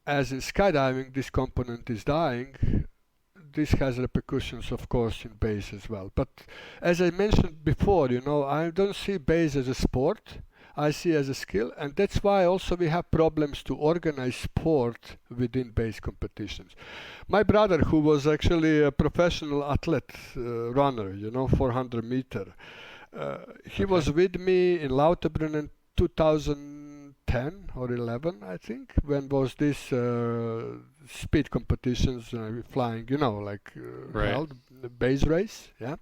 as in skydiving, this component is dying. This has repercussions, of course, in base as well. But as I mentioned before, I don't see base as a sport. I see as a skill, and that's why also we have problems to organize sport within base competitions. My brother, who was actually a professional athlete, runner, 400 meter, he okay. was with me in Lauterbrunnen 2010 or 11, I think, when was this speed competitions flying, like Right. held, the base race, yeah.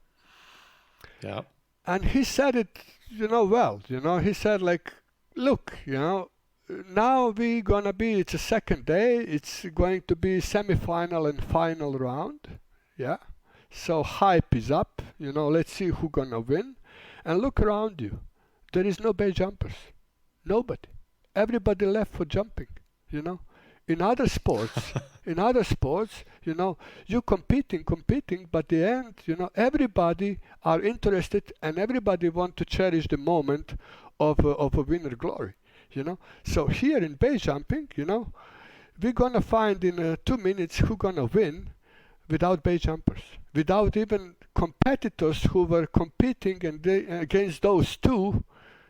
Yeah. And he said it, well, he said like, look, now we gonna be, it's a second day, it's going to be semi-final and final round, yeah. So hype is up, let's see who gonna win. And look around you. There is no base jumpers. Nobody. Everybody left for jumping, you know. In other sports, you competing, but the end, everybody are interested and everybody want to cherish the moment of a winner glory, So here in base jumping, we're gonna find in 2 minutes who gonna win without base jumpers, without even competitors who were competing and against those two,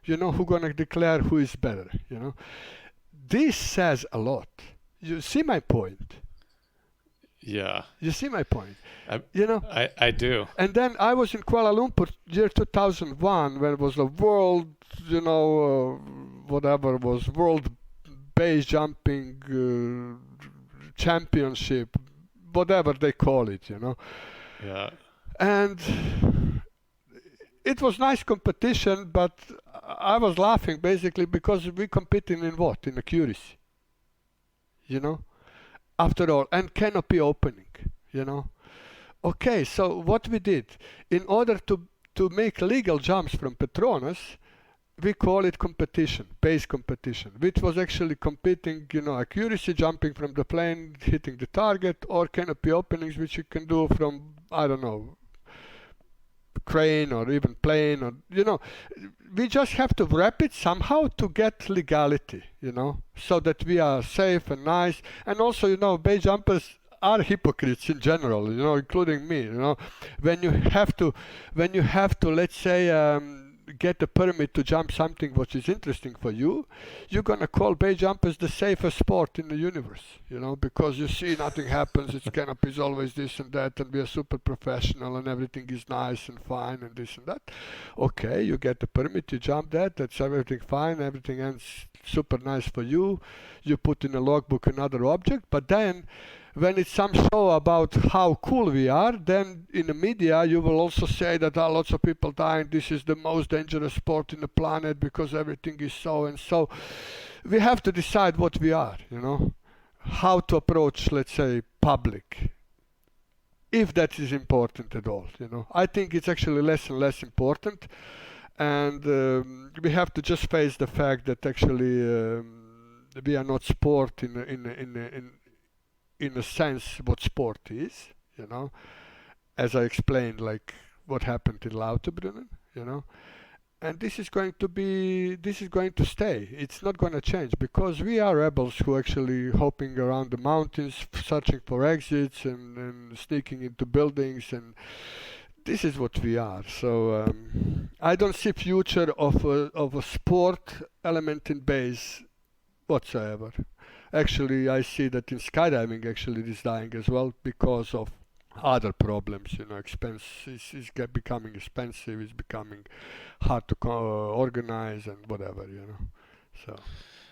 who gonna declare who is better, This says a lot. You see my point? Yeah. You see my point? I, You know? I do. And then I was in Kuala Lumpur, year 2001, when it was the world, whatever was world base jumping championship, whatever they call it. Yeah. And it was nice competition, but I was laughing basically because we competing in what? In accuracy, you know? After all, and canopy opening, you know? Okay, so what we did, in order to make legal jumps from Petronas, we call it competition, base competition, which was actually competing, accuracy, jumping from the plane, hitting the target, or canopy openings, which you can do from, I don't know, crane or even plane, or, we just have to wrap it somehow to get legality, so that we are safe and nice. And also, base jumpers are hypocrites in general, including me, when you have to, let's say, get a permit to jump something which is interesting for you, you're gonna call base jumpers the safest sport in the universe, because you see nothing happens, its canopy is always this and that, and we are super professional and everything is nice and fine and this and that. Okay, you get the permit, you jump that's everything fine, everything ends super nice for you. You put in a logbook another object, but then when it's some show about how cool we are, then in the media you will also say that lots of people dying, this is the most dangerous sport in the planet because everything is so and so. We have to decide what we are, how to approach, let's say, public, if that is important at all. I think it's actually less and less important, and we have to just face the fact that actually we are not sport in a sense what sport is, as I explained, like what happened in Lauterbrunnen, and this is going to stay. It's not going to change because we are rebels who actually hopping around the mountains, searching for exits and sneaking into buildings, and this is what we are. So I don't see future of a sport element in base whatsoever. Actually, I see that in skydiving, actually, it is dying as well because of other problems. Expense is becoming expensive. It's becoming hard to organize and whatever. So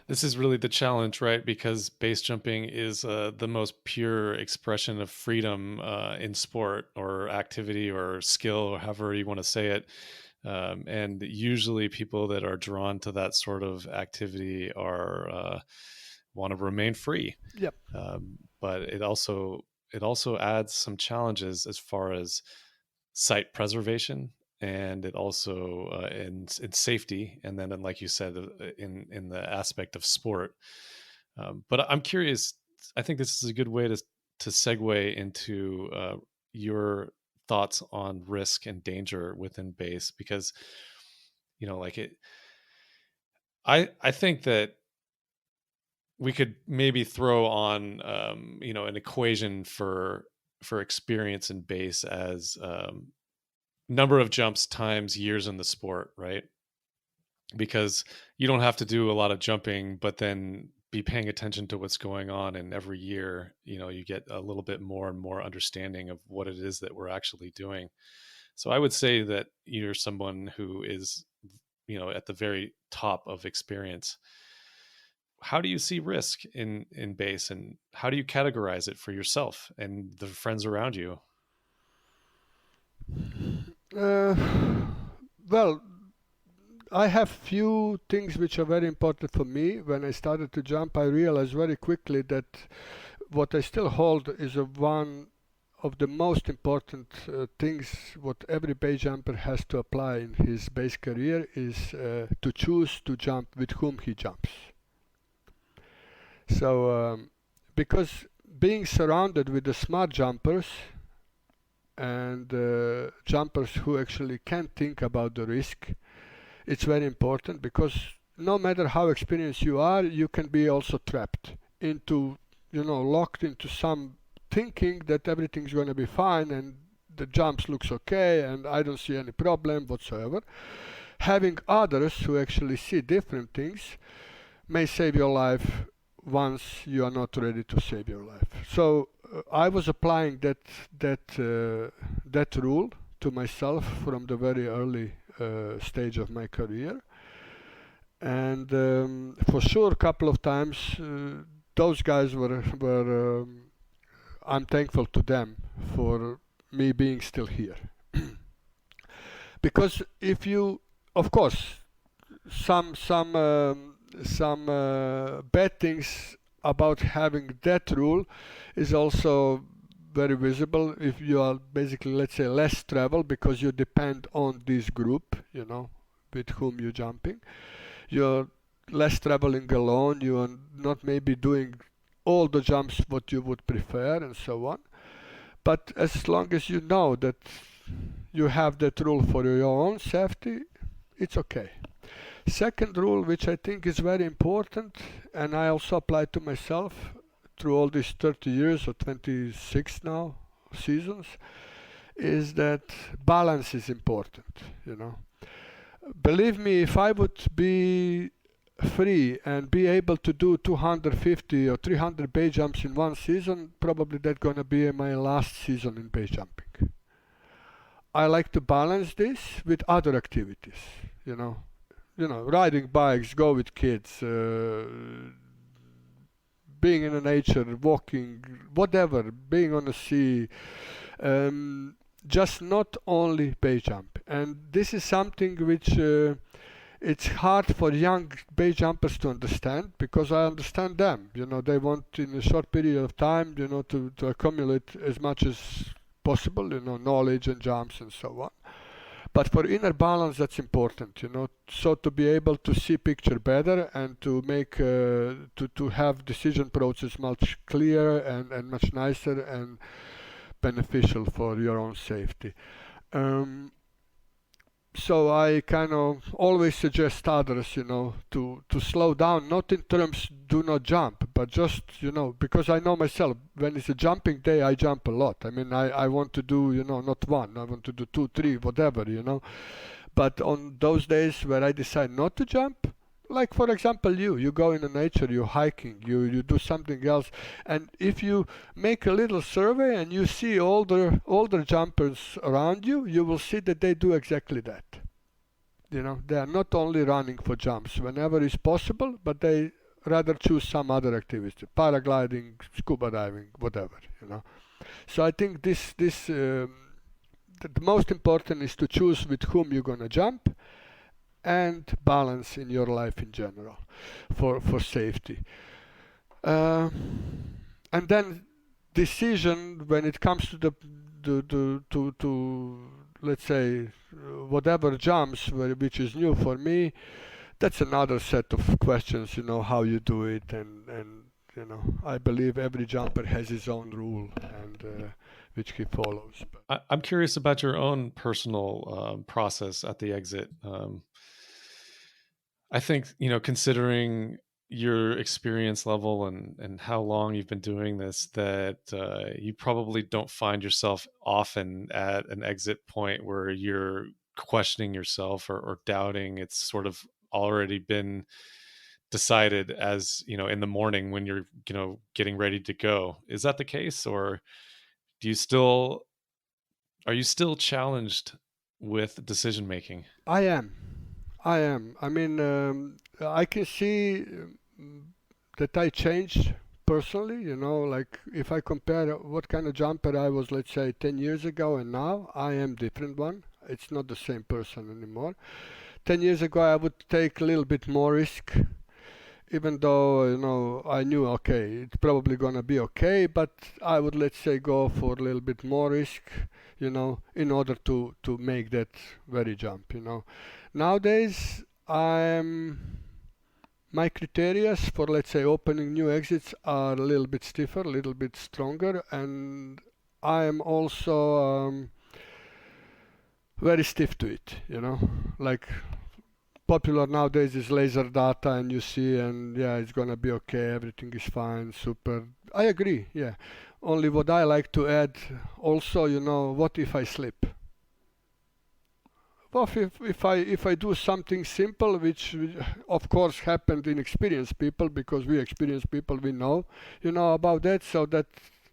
This is really the challenge, right? Because base jumping is the most pure expression of freedom in sport or activity or skill, or however you want to say it. And usually people that are drawn to that sort of activity are want to remain free. yep. but it also adds some challenges as far as site preservation, and it also in safety, and then like you said, in the aspect of sport. But I'm curious. I think this is a good way to segue into your thoughts on risk and danger within base, because like I think that we could maybe throw on an equation for experience in base as number of jumps times years in the sport, right? Because you don't have to do a lot of jumping, but then be paying attention to what's going on, and every year you get a little bit more and more understanding of what it is that we're actually doing. So I would say that you're someone who is at the very top of experience. How do you see risk in base, and how do you categorize it for yourself and the friends around you? Uh, well, I have few things which are very important for me. When I started to jump, I realized very quickly that what I still hold is one of the most important things what every base jumper has to apply in his base career is to choose to jump with whom he jumps. So, because being surrounded with the smart jumpers and jumpers who actually can think about the risk, it's very important, because no matter how experienced you are, you can be also trapped into, locked into some thinking that everything's going to be fine and the jumps looks okay and I don't see any problem whatsoever. Having others who actually see different things may save your life once you are not ready to save your life. So I was applying that rule to myself from the very early stage of my career, and for sure, a couple of times those guys were I'm thankful to them for me being still here. Because if you, of course, some bad things about having that rule is also very visible if you are basically, let's say, less travel, because you depend on this group, with whom you're jumping. You're less traveling alone, you are not maybe doing all the jumps what you would prefer and so on. But as long as you know that you have that rule for your own safety, it's okay. Second rule, which I think is very important, and I also apply to myself through all these 30 years or 26 now seasons, is that balance is important. Believe me, if I would be free and be able to do 250 or 300 base jumps in one season, probably that's gonna be my last season in base jumping. I like to balance this with other activities, you know. Riding bikes, go with kids, being in the nature, walking, whatever, being on the sea, just not only base jump. And this is something which it's hard for young base jumpers to understand, because I understand them. They want in a short period of time, to accumulate as much as possible, knowledge and jumps and so on. But for inner balance, that's important, So to be able to see picture better and to make to have decision process much clearer and much nicer and beneficial for your own safety. So I kind of always suggest others, to slow down, not in terms do not jump, but just, because I know myself, when it's a jumping day, I jump a lot. I mean, I want to do, not one, I want to do two, three, whatever, But on those days where I decide not to jump, like for example you go in the nature, you're hiking, you do something else, and if you make a little survey and you see older jumpers around you, you will see that they do exactly that. They are not only running for jumps whenever it's possible, but they rather choose some other activity, paragliding, scuba diving, whatever. So I think the most important is to choose with whom you're gonna jump, and balance in your life in general for safety. And then decision when it comes to to let's say whatever jumps which is new for me. That's another set of questions, how you do it, and I believe every jumper has his own rule and which he follows. But I'm curious about your own personal process at the exit. I think, considering your experience level and how long you've been doing this, that you probably don't find yourself often at an exit point where you're questioning yourself or doubting. It's sort of already been decided, as in the morning when you're getting ready to go. Is that the case, or do you still are you still challenged with decision making? I am. I am. I mean, I can see that I changed personally, like if I compare what kind of jumper I was, let's say, 10 years ago and now, I am different one. It's not the same person anymore. 10 years ago, I would take a little bit more risk, even though, I knew, okay, it's probably gonna be okay, but I would, let's say, go for a little bit more risk, in order to make that very jump. Nowadays, my criteria for, let's say, opening new exits are a little bit stiffer, a little bit stronger, and I am also very stiff to it, like popular nowadays is laser data and you see and yeah, it's gonna be okay, everything is fine, super. I agree, yeah. Only what I like to add also, what if I slip? Well, if I do something simple, which of course happened in experienced people, because we experienced people, we know, about that, so that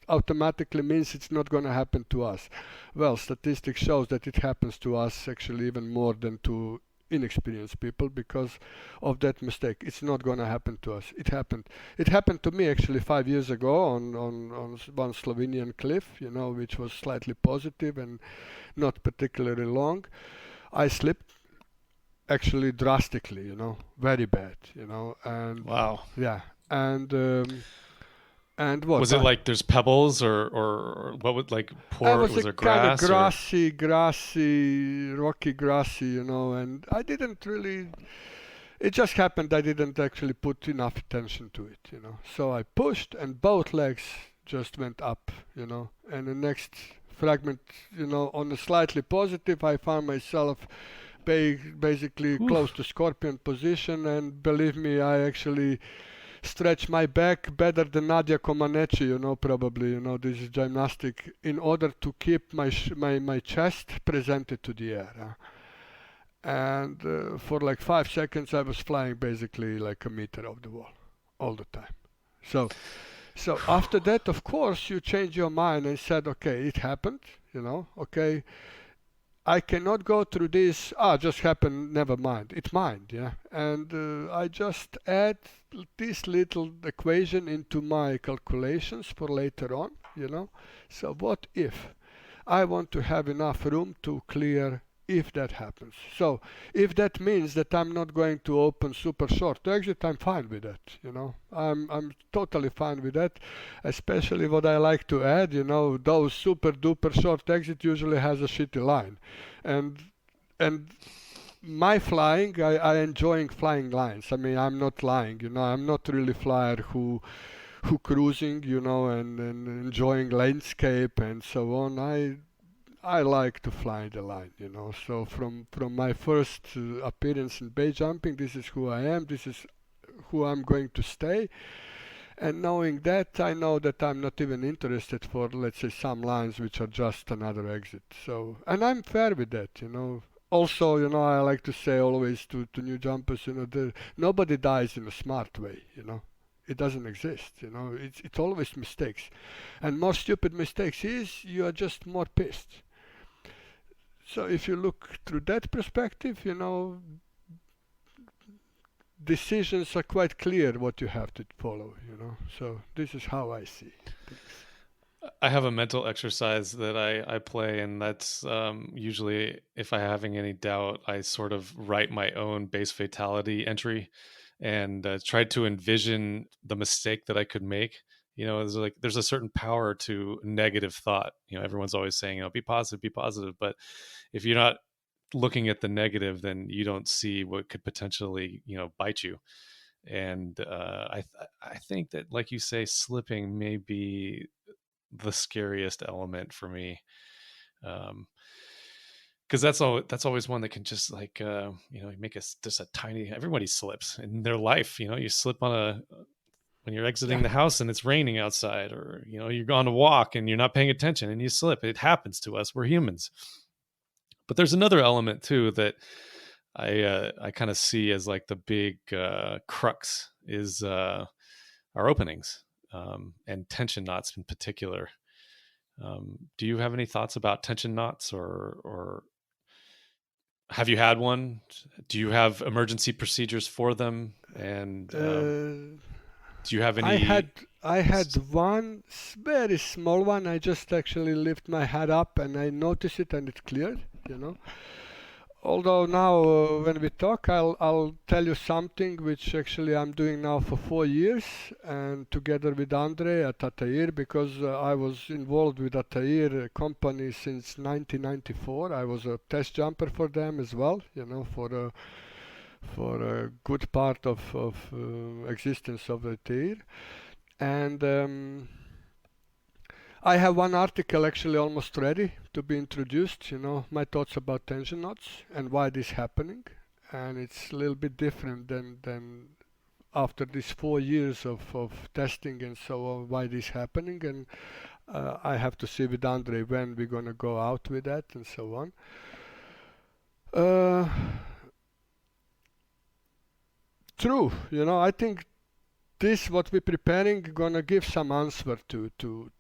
automatically means it's not going to happen to us. Well, statistics shows that it happens to us actually even more than to inexperienced people because of that mistake. It's not going to happen to us. It happened. It happened to me actually 5 years ago on one Slovenian cliff, which was slightly positive and not particularly long. I slipped actually drastically, very bad, and Wow. yeah, and what Was it like there's pebbles or what would like I poor was was a there kind of grass or rocky grassy, and I didn't really. It just happened I didn't actually put enough attention to it, So I pushed and both legs just went up, And the next fragment, on a slightly positive, I found myself basically close to scorpion position, and believe me, I actually stretch my back better than Nadia Comaneci, probably, this is gymnastic, in order to keep my chest presented to the air. And for like 5 seconds, I was flying basically like a meter off the wall all the time. So, so after that, of course, you change your mind and said, okay, it happened, okay, I cannot go through this. Just happened. Never mind. It's mine. Yeah. And I just add this little equation into my calculations for later on. So what if I want to have enough room to clear if that happens? So if that means that I'm not going to open super short exit, I'm fine with that. I'm totally fine with that. Especially what I like to add, those super duper short exit usually has a shitty line, and and my flying, I enjoying flying lines. I mean, I'm not lying, I'm not really flyer who cruising, and enjoying landscape and so on. I like to fly the line, So from my first appearance in bay jumping, this is who I am. This is who I'm going to stay. And knowing that, I know that I'm not even interested for, let's say, some lines which are just another exit. So, and I'm fair with that. Also, I like to say always to new jumpers, nobody dies in a smart way. It doesn't exist. It's always mistakes, and more stupid mistakes is you are just more pissed. So if you look through that perspective, decisions are quite clear what you have to follow. So this is how I see things. I have a mental exercise that I play, and that's usually if I'm having any doubt, I sort of write my own base fatality entry and try to envision the mistake that I could make there's a certain power to negative thought. Everyone's always saying, be positive, but if you're not looking at the negative, then you don't see what could potentially bite you. And I think that, like you say, slipping may be the scariest element for me. Because that's always one that can just like make us just a tiny. Everybody slips in their life. You slip on a when you're exiting Yeah. the house and it's raining outside, or you're on a walk and you're not paying attention and you slip. It happens to us. We're humans. But there's another element too that I kind of see as like the big crux is our openings, and tension knots in particular. Do you have any thoughts about tension knots, or have you had one? Do you have emergency procedures for them? And Uh, do you have I had any? I had one very small one. I just actually lift my head up and I notice it and it cleared, you know. Although now, when we talk, I'll tell you something which actually I'm doing now for 4 years, and together with Andre at Atair, because I was involved with Atair company since 1994. I was a test jumper for them as well, for a good part of existence of Atair. And I have one article actually almost ready to be introduced, my thoughts about tension knots and why this happening. And it's a little bit different than after these 4 years of testing and so on, why this happening. And I have to see with Andre when we're going to go out with that and so on. Uh, True, I think this what we're preparing gonna give some answer to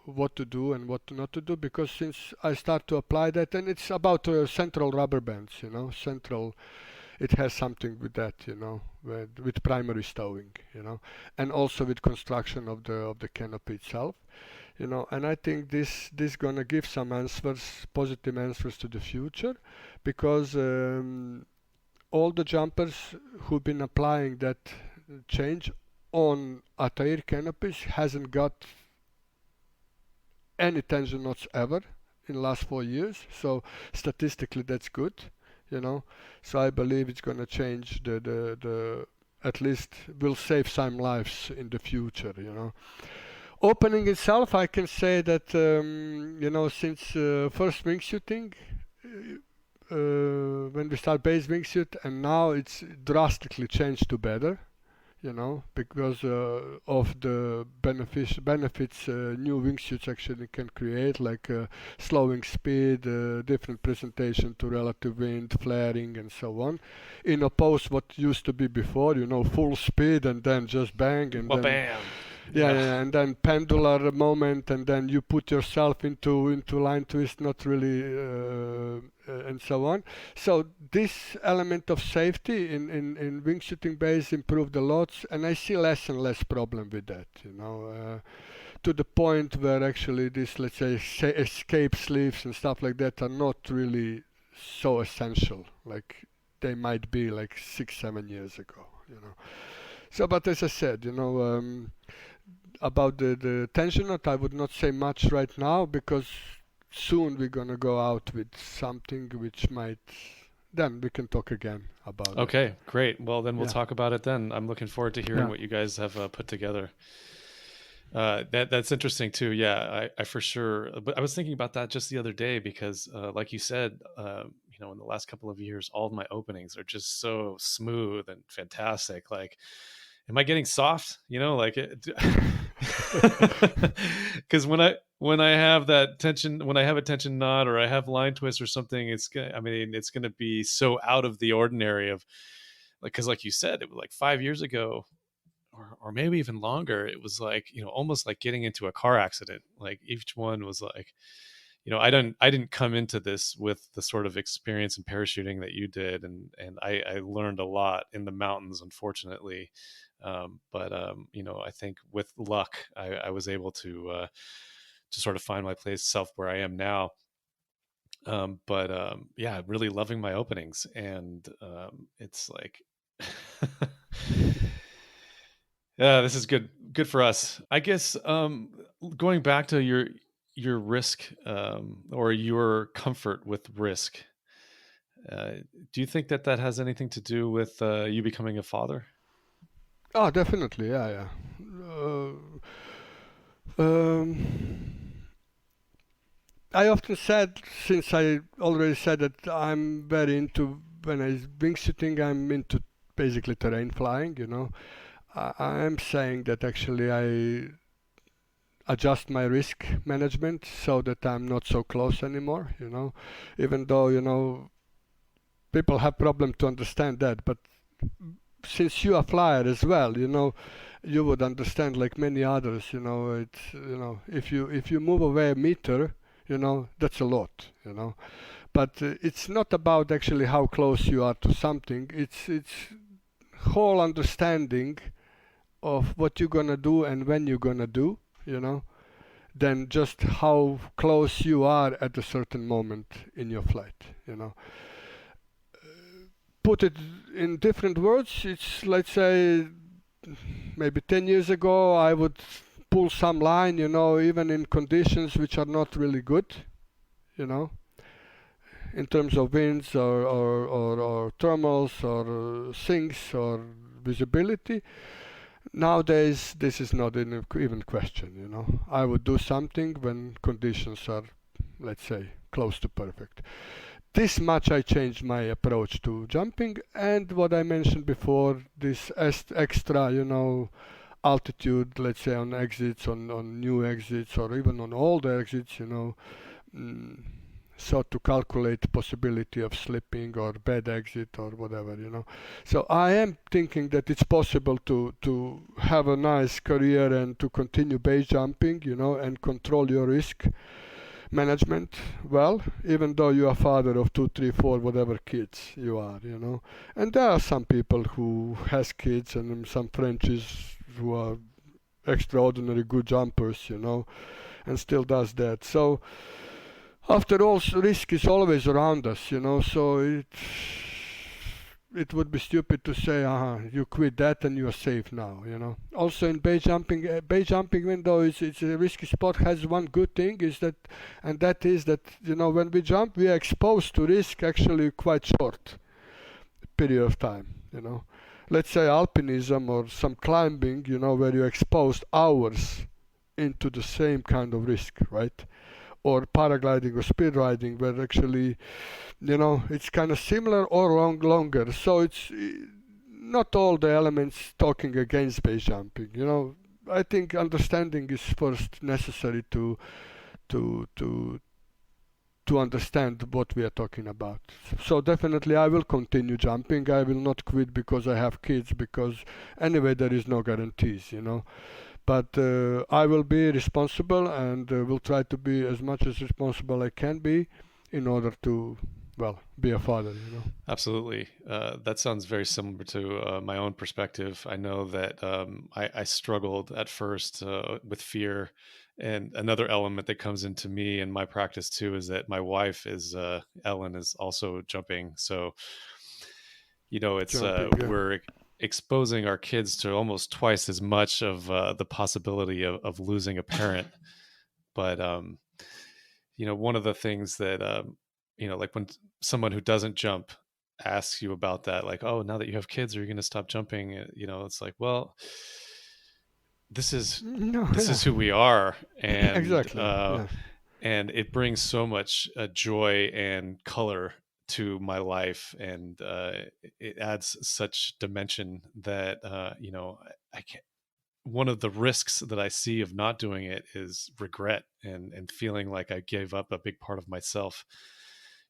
what to do and what not to do, because since I start to apply that, and it's about central rubber bands, central, it has something with that, with primary stowing, and also with construction of the canopy itself, and I think this gonna give some answers, positive answers to the future, because all the jumpers who've been applying that change on Atair canopies hasn't got any tension knots ever in the last 4 years. So statistically, that's good, So I believe it's going to change the at least will save some lives in the future, Opening itself, I can say that since first wingsuiting, when we start base wingsuit, and now it's drastically changed to better, because of the benefits new wingsuits actually can create, like slowing speed, different presentation to relative wind, flaring, and so on. In opposed what used to be before, full speed and then just bang and Well, then bam. yeah, and then pendular moment, and then you put yourself into line twist, not really, and so on. So this element of safety in wingsuiting base improved a lot, and I see less and less problem with that, to the point where actually this, let's say, escape sleeves and stuff like that are not really so essential, like they might be like 6, 7 years ago, So, but as I said, about the tension knot, I would not say much right now, because soon we're gonna go out with something which might. Then we can talk again about that. Okay, great. Well, then we'll Yeah. talk about it then. I'm looking forward to hearing Yeah. what you guys have put together. That's interesting too. Yeah, I for sure. But I was thinking about that just the other day because, like you said, in the last couple of years, all of my openings are just so smooth and fantastic. Like, am I getting soft? Like it. Because when I have that tension, when I have a tension knot or I have line twist or something, it's gonna be so out of the ordinary of, like, because like you said, it was like 5 years ago, or maybe even longer. It was like, almost like getting into a car accident. Like each one was like, I didn't come into this with the sort of experience in parachuting that you did, and I learned a lot in the mountains, unfortunately. But I think with luck, I was able to sort of find my place self where I am now. But yeah, really loving my openings, and it's like Yeah, this is good. Good for us. I guess going back to your risk or your comfort with risk. Uh, do you think that that has anything to do with you becoming a father? Oh, definitely, yeah, yeah. I often said, since I already said that I'm very into, when I wingsuiting, I'm into basically terrain flying, you know. I am saying that actually I adjust my risk management so that I'm not so close anymore, you know. Even though, you know, people have problem to understand that, but since you are flyer as well, you know, you would understand like many others, you know, it's, you know, if you move away a meter, you know, that's a lot, you know. But it's not about actually how close you are to something. It's whole understanding of what you're gonna do and when you're gonna do, you know, than just how close you are at a certain moment in your flight, you know. Put it in different words, it's, let's say, maybe 10 years ago I would pull some line, you know, even in conditions which are not really good, you know, in terms of winds or thermals or sinks or visibility. Nowadays, this is not even question, you know. I would do something when conditions are, let's say, close to perfect. This much I changed my approach to jumping, and what I mentioned before, this extra, you know, altitude, let's say on exits, on new exits, or even on older exits, you know, mm, so to calculate possibility of slipping or bad exit or whatever, you know. So I am thinking that it's possible to have a nice career and to continue base jumping, you know, and control your risk management well, even though you are father of two, three, four, whatever kids you are, you know. And there are some people who has kids and some Frenchies who are extraordinary good jumpers, you know, and still does that. So after all, risk is always around us, you know. So it would be stupid to say, you quit that and you are safe now, you know. Also in base jumping window is it's a risky spot has one good thing is that, and that is that, you know, when we jump, we are exposed to risk actually quite short period of time, you know. Let's say alpinism or some climbing, you know, where you're exposed hours into the same kind of risk, right? Or paragliding or speed riding, where actually, you know, it's kind of similar or longer. So it's not all the elements talking against base jumping. You know, I think understanding is first necessary to to to understand what we are talking about. So definitely I will continue jumping. I will not quit because I have kids, because anyway there is no guarantees, you know. But I will be responsible and will try to be as much as responsible I can be in order to, well, be a father, you know. Absolutely. That sounds very similar to my own perspective. I know that I struggled at first with fear. And another element that comes into me and my practice too is that my wife is, Ellen, is also jumping. So, you know, it's Jumping, yeah. we're exposing our kids to almost twice as much of the possibility of losing a parent. But you know, one of the things that you know, like when someone who doesn't jump asks you about that, like, oh, now that you have kids, are you going to stop jumping? You know, it's like, well, this is No, this yeah. is who we are, Exactly, yeah. and it brings so much joy and color to my life, and it adds such dimension that you know, I can't. One of the risks that I see of not doing it is regret and feeling like I gave up a big part of myself.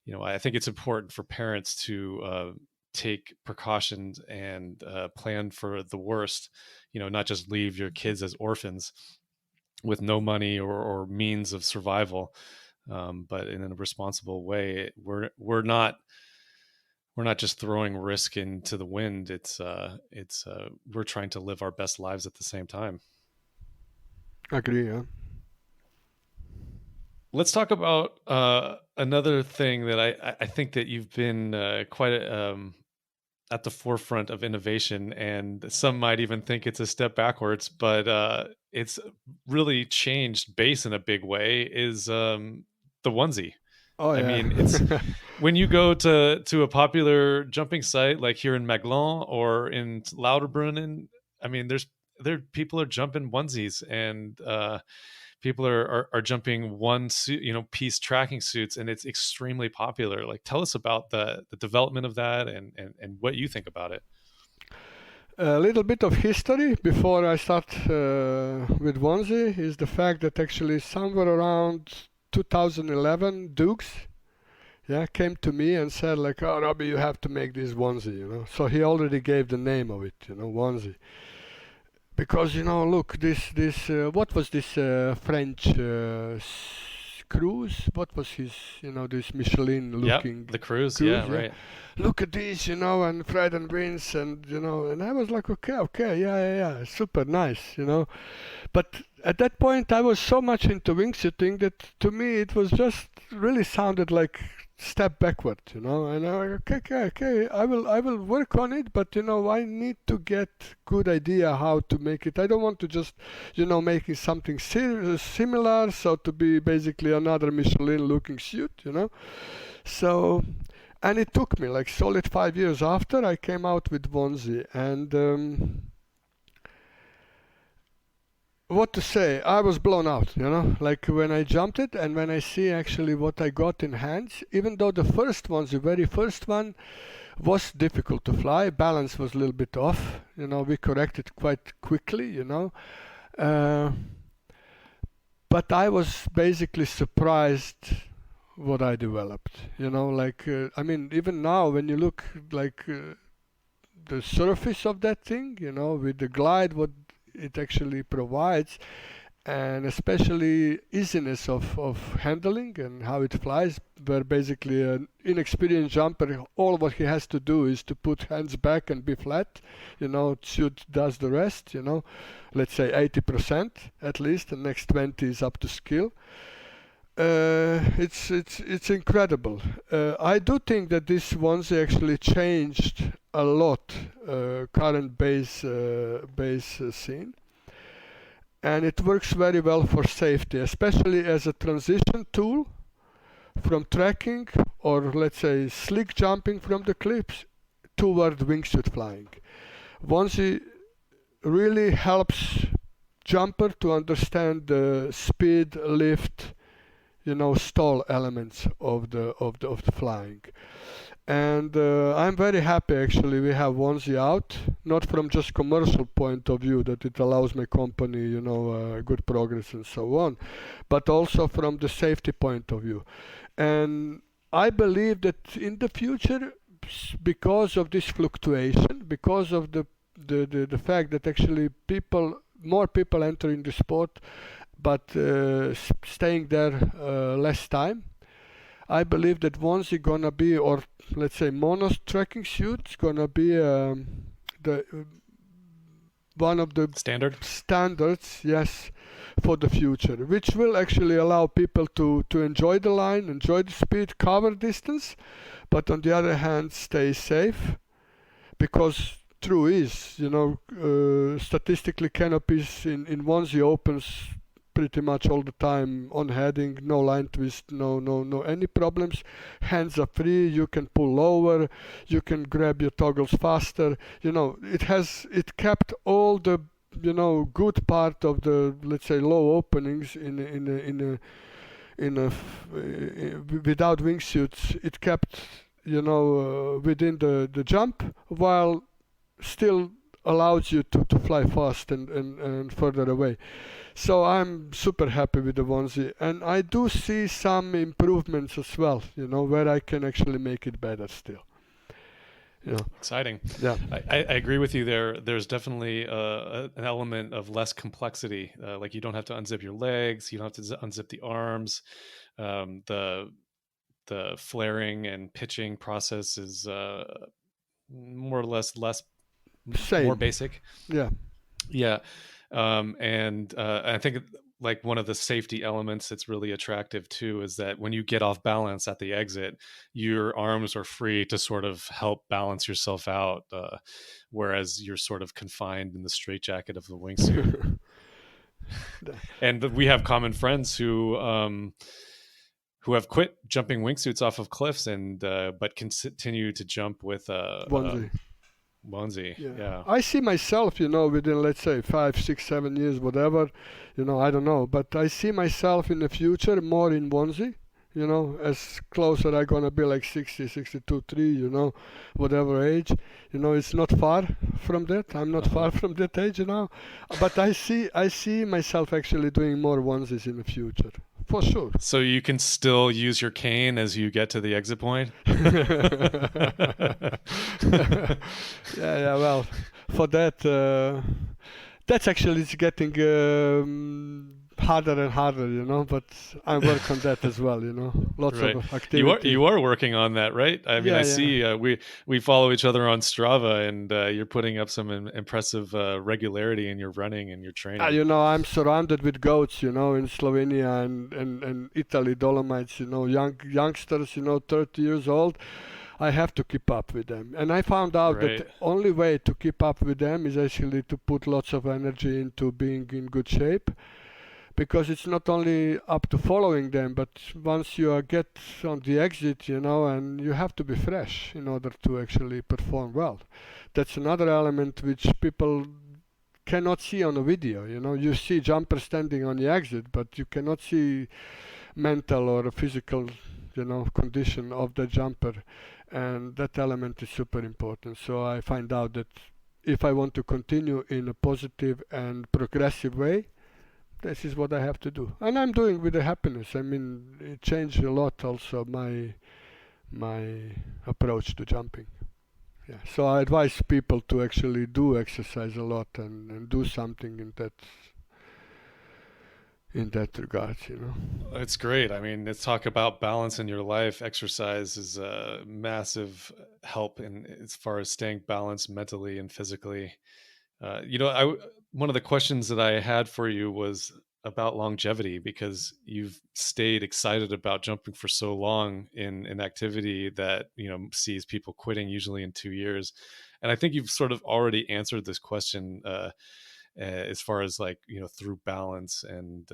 You know, I think it's important for parents to take precautions and plan for the worst. You know, not just leave your kids as orphans with no money or means of survival, but in a responsible way. We're not just throwing risk into the wind. It's we're trying to live our best lives at the same time. Agree, yeah. Let's talk about another thing that I think that you've been quite at the forefront of innovation, and some might even think it's a step backwards, but it's really changed base in a big way, is the onesie. Oh I yeah. mean, it's when you go to a popular jumping site like here in Maglin or in Lauterbrunnen. I mean, there people are jumping onesies, and people are jumping one suit, piece tracking suits, and it's extremely popular. Like, tell us about the development of that, and what you think about it. A little bit of history before I start with onesie is the fact that actually somewhere around 2011, Dukes, yeah, came to me and said like, "Oh, Robbie, you have to make this onesie," you know. So he already gave the name of it, you know, onesie, because look, this what was this French cruise? What was his, this Yep, Michelin-looking the cruise. cruise? Yeah, Yeah, right. look at this, and Fred and Vince, and and I was like, okay, yeah, super nice, But at that point, I was so much into wingsuiting that to me it was just really sounded like step backward, And I was like, okay, I will work on it, but I need to get good idea how to make it. I don't want to just, making something similar, so to be basically another Michelin-looking suit, So, and it took me like solid 5 years after I came out with onesie, and what to say, I was blown out, like when I jumped it and when I see actually what I got in hands, even though the first one, the very first one, was difficult to fly, balance was a little bit off, we corrected quite quickly, uh, but I was basically surprised what I developed, like, I mean, even now when you look like the surface of that thing, with the glide, what it actually provides, and especially easiness of handling and how it flies, where basically an inexperienced jumper, all what he has to do is to put hands back and be flat, suit does the rest, let's say 80% at least, the next 20 is up to skill. It's incredible. I do think that this onesie actually changed a lot current base scene, and it works very well for safety, especially as a transition tool from tracking or let's say slick jumping from the cliffs toward wingsuit flying. Onesie really helps jumper to understand the speed, lift, stall elements of the flying. And I'm very happy actually we have onesie out, not from just commercial point of view that it allows my company, good progress and so on, but also from the safety point of view. And I believe that in the future, because of this fluctuation, because of the fact that actually more people entering the sport, but staying there less time, I believe that once you're gonna be, or let's say mono tracking suits, gonna be the one of the Standard. standards, yes, for the future, which will actually allow people to enjoy the line, enjoy the speed, cover distance, but on the other hand, stay safe, because true is, statistically canopies in onesie opens pretty much all the time on heading, no line twist, no any problems. Hands are free, you can pull lower, you can grab your toggles faster. It kept all the good part of the, let's say, low openings without wingsuits. It kept within the jump, while still allows you to fly fast and further away. So I'm super happy with the onesie, and I do see some improvements as well, where I can actually make it better still. Exciting. Yeah. I agree with you there. There's definitely an element of less complexity. Like, you don't have to unzip your legs, you don't have to unzip the arms. The flaring and pitching process is more or less more Same. basic. Yeah. Yeah. And I think like one of the safety elements that's really attractive too is that when you get off balance at the exit, your arms are free to sort of help balance yourself out, whereas you're sort of confined in the straitjacket of the wingsuit. And we have common friends who have quit jumping wingsuits off of cliffs and but continue to jump with onesie. Yeah. I see myself, within, let's say, 5, 6, 7 years, whatever, I don't know. But I see myself in the future more in onesie, as closer I'm going to be like 60, 62, 3, whatever age. It's not far from that. I'm not far from that age, But I see myself actually doing more onesies in the future. For sure. So you can still use your cane as you get to the exit point? Yeah, well, for that, that's actually it's getting harder and harder, but I work on that as well, lots right. of activity. You are working on that, right? I mean, I see we follow each other on Strava, and you're putting up some impressive regularity in your running and your training. I'm surrounded with goats, in Slovenia and Italy, Dolomites, youngsters, 30 years old. I have to keep up with them. And I found out that the only way to keep up with them is actually to put lots of energy into being in good shape. Because it's not only up to following them, but once you get on the exit, and you have to be fresh in order to actually perform well. That's another element which people cannot see on a video. You see jumpers standing on the exit, but you cannot see mental or physical, condition of the jumper. And that element is super important. So I find out that if I want to continue in a positive and progressive way, this is what I have to do, and I'm doing with the happiness. I mean, it changed a lot also my approach to jumping. Yeah. So I advise people to actually do exercise a lot and do something in that regard. It's great. I mean, let's talk about balance in your life. Exercise is a massive help as far as staying balanced mentally and physically. One of the questions that I had for you was about longevity, because you've stayed excited about jumping for so long in an activity that, sees people quitting usually in 2 years. And I think you've sort of already answered this question as far as through balance and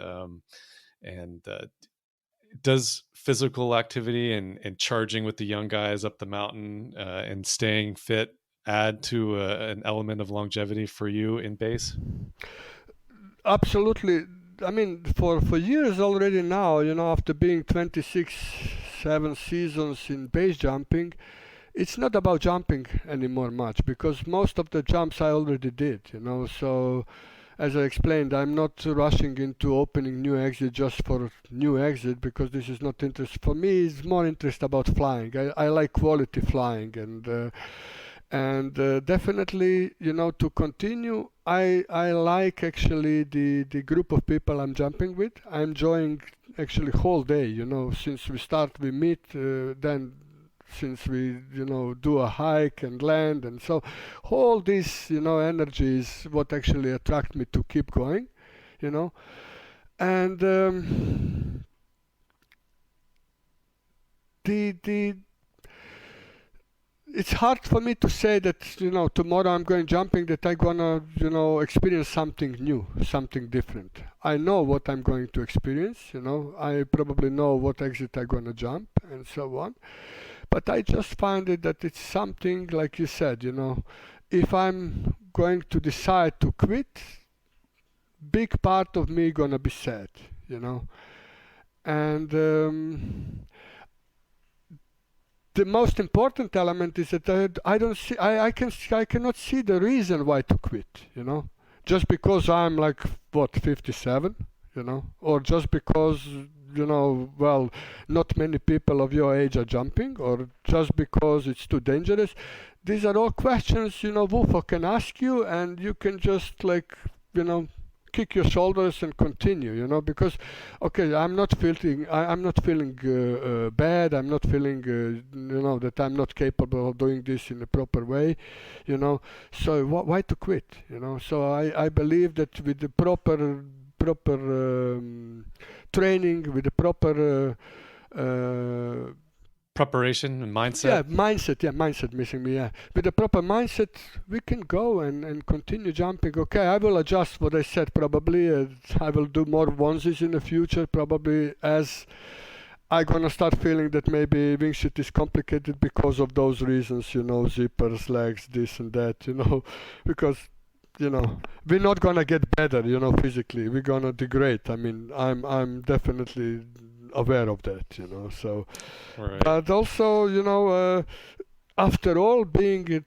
does physical activity and charging with the young guys up the mountain and staying fit add to an element of longevity for you in base? Absolutely. I mean, for years already now, after being 7 seasons in base jumping, it's not about jumping anymore much, because most of the jumps I already did, so as I explained, I'm not rushing into opening new exit just for new exit, because this is not interest. For me, it's more interest about flying. I like quality flying, and definitely, to continue, I like actually the group of people I'm jumping with. I'm enjoying actually whole day, since we start, we meet, then since we, do a hike and land, and so all this, energy is what actually attract me to keep going, and it's hard for me to say that, tomorrow I'm going jumping, that I'm gonna, experience something new, something different. I know what I'm going to experience, I probably know what exit I'm gonna jump and so on. But I just find it that it's something, like you said, if I'm going to decide to quit, big part of me gonna be sad, and the most important element is that I cannot see the reason why to quit, just because I'm like 57, or just because well, not many people of your age are jumping, or just because it's too dangerous. These are all questions Wolfo can ask you, and you can just kick your shoulders and continue, because okay, I'm not feeling bad. I'm not feeling that I'm not capable of doing this in a proper way, So why to quit? So I believe that with the proper proper training, with the proper preparation and mindset. Mindset missing me. Yeah, with the proper mindset, we can go and continue jumping. Okay, I will adjust what I said probably. I will do more onesies in the future probably, as I'm gonna start feeling that maybe wingsuit is complicated because of those reasons, zippers, legs, this and that, because we're not gonna get better, physically. We're gonna degrade. I mean, I'm definitely aware of that, So, right. But also, after all, being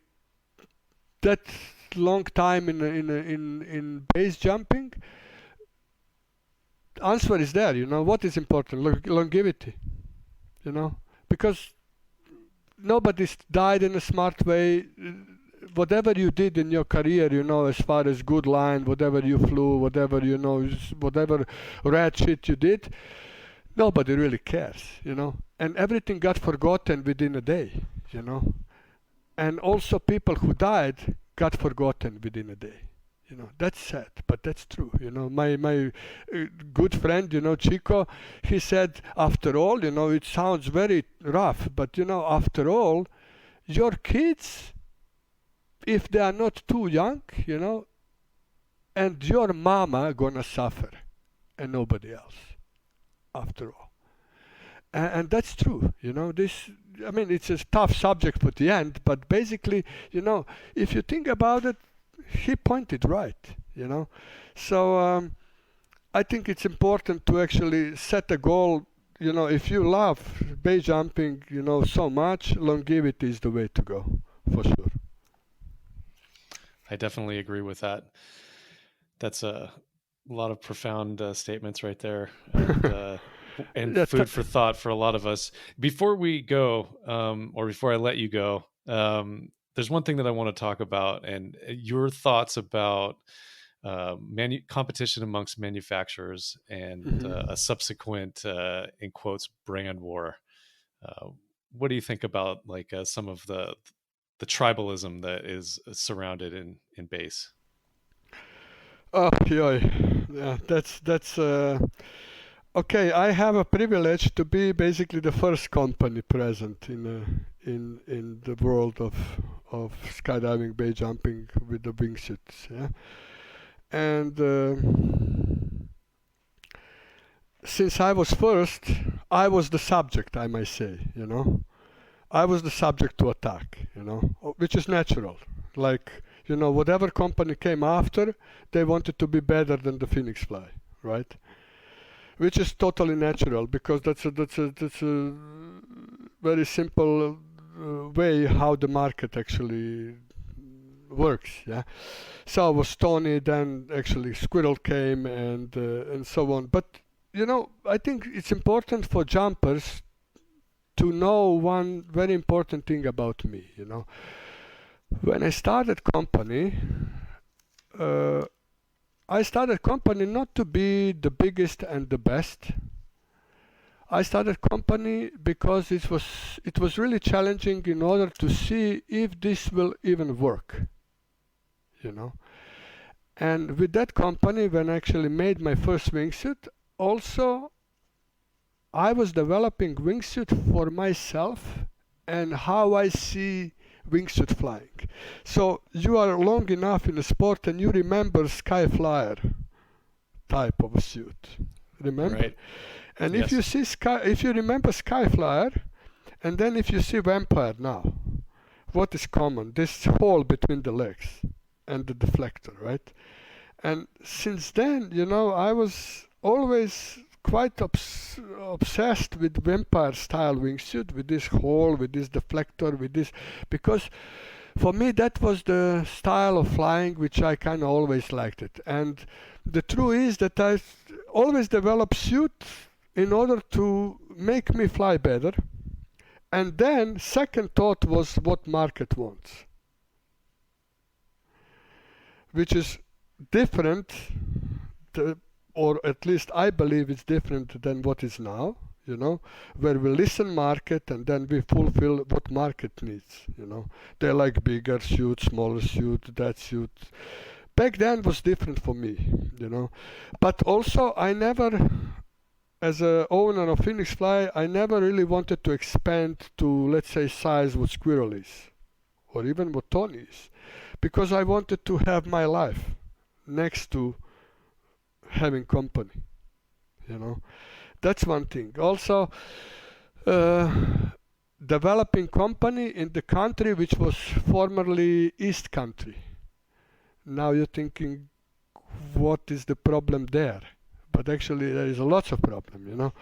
that long time in base jumping, answer is there. What is important? Longevity. Because nobody's died in a smart way. Whatever you did in your career, as far as good line, whatever you flew, whatever whatever rat shit you did, nobody really cares, and everything got forgotten within a day, and also people who died got forgotten within a day. That's sad, but that's true. My good friend, Chico, he said, after all, it sounds very rough, but after all, your kids, if they are not too young, and your mama gonna suffer, and nobody else, after all. And that's true, this, I mean, it's a tough subject for the end, but basically, if you think about it, he pointed right, So I think it's important to actually set a goal. If you love base jumping, so much, longevity is the way to go, for sure. I definitely agree with that. That's a lot of profound statements right there, and food for thought for a lot of us. Before we go, or before I let you go, there's one thing that I want to talk about, and your thoughts about competition amongst manufacturers and a subsequent, in quotes, brand war. What do you think about some of the tribalism that is surrounded in base? Oh, yeah, that's okay. I have a privilege to be basically the first company present in the world of skydiving, base jumping with the wingsuits. Yeah, and since I was first, I was the subject, I might say. I was the subject to attack. Which is natural. Whatever company came after, they wanted to be better than the Phoenix Fly, right? Which is totally natural, because that's a very simple way how the market actually works, yeah. So I was Tony, then actually Squirrel came, and so on. But I think it's important for jumpers to know one very important thing about me. When I started company, not to be the biggest and the best. I started company because it was really challenging in order to see if this will even work. And with that company, when I actually made my first wingsuit, also I was developing wingsuit for myself and how I see wingsuit flying. So you are long enough in the sport and you remember Sky Flyer type of a suit. Remember? Right. And yes. if you remember Sky Flyer, and then if you see Vampire now, what is common? This hole between the legs and the deflector, right? And since then, I was always quite obsessed with Vampire style wingsuit, with this hole, with this deflector, with this, because for me that was the style of flying which I kind of always liked it. And the truth is that I always developed suit in order to make me fly better. And then second thought was what market wants, which is different, or at least I believe it's different than what is now, where we listen market and then we fulfill what market needs, They like bigger suit, smaller suit, that suit. back then was different for me, you know. But also, I never, as a owner of Phoenix Fly, I never really wanted to expand to, let's say, size what Squirrel is, or even what Tony is, because I wanted to have my life next to having company, you know. That's one thing. Also, developing company in the country which was formerly East country. Now you're thinking, what is the problem there? But actually, there is lots of problem, you know.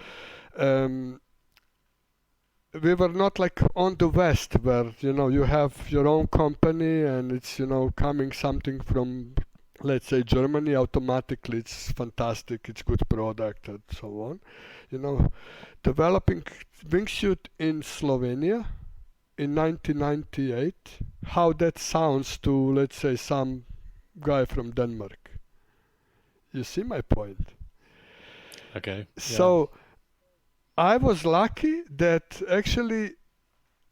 We were not like on the West, where, you know, you have your own company and it's, you know, coming something from, let's say, Germany, automatically it's fantastic, it's good product and so on. You know, developing wingsuit in Slovenia in 1998, how that sounds to, let's say, some guy from Denmark. You see my point? Okay. So I was lucky that actually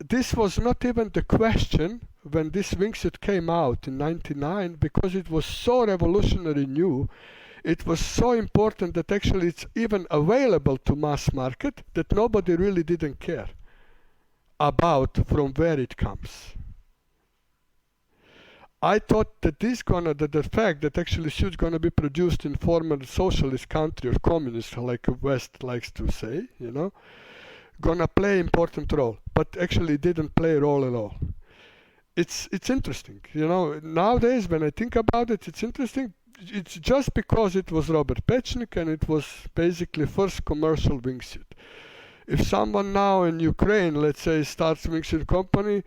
this was not even the question when this wingsuit came out in 99, because it was so revolutionary new. It was so important that actually it's even available to mass market, that nobody really didn't care about from where it comes. I thought that the fact that actually suits gonna be produced in former socialist country or communist, like West likes to say, you know, gonna play important role, but actually didn't play a role at all. It's interesting, you know. Nowadays, when I think about it, it's interesting. It's just because it was Robert Pecnik and it was basically first commercial wingsuit. If someone now in Ukraine, let's say, starts wingsuit company,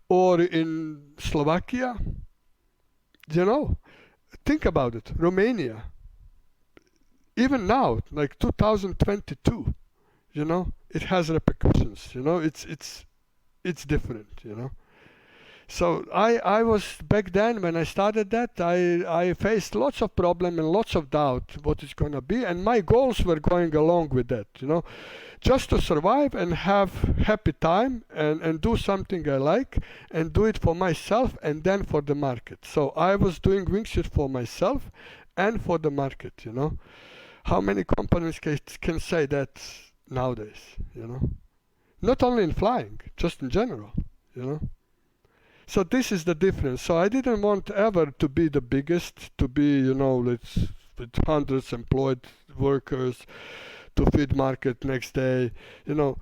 or in Slovakia, you know, think about it. Romania, even now, like 2022, you know, it has repercussions. You know, it's different. You know. So I was back then when I started that, I faced lots of problem and lots of doubt what it's gonna be, and my goals were going along with that, you know, just to survive and have happy time and do something I like and do it for myself and then for the market. So I was doing wingsuit for myself and for the market, you know. How many companies can say that nowadays, you know? Not only in flying, just in general, you know. So this is the difference. So I didn't want ever to be the biggest, to be, you know, with hundreds employed workers, to feed market next day. You know,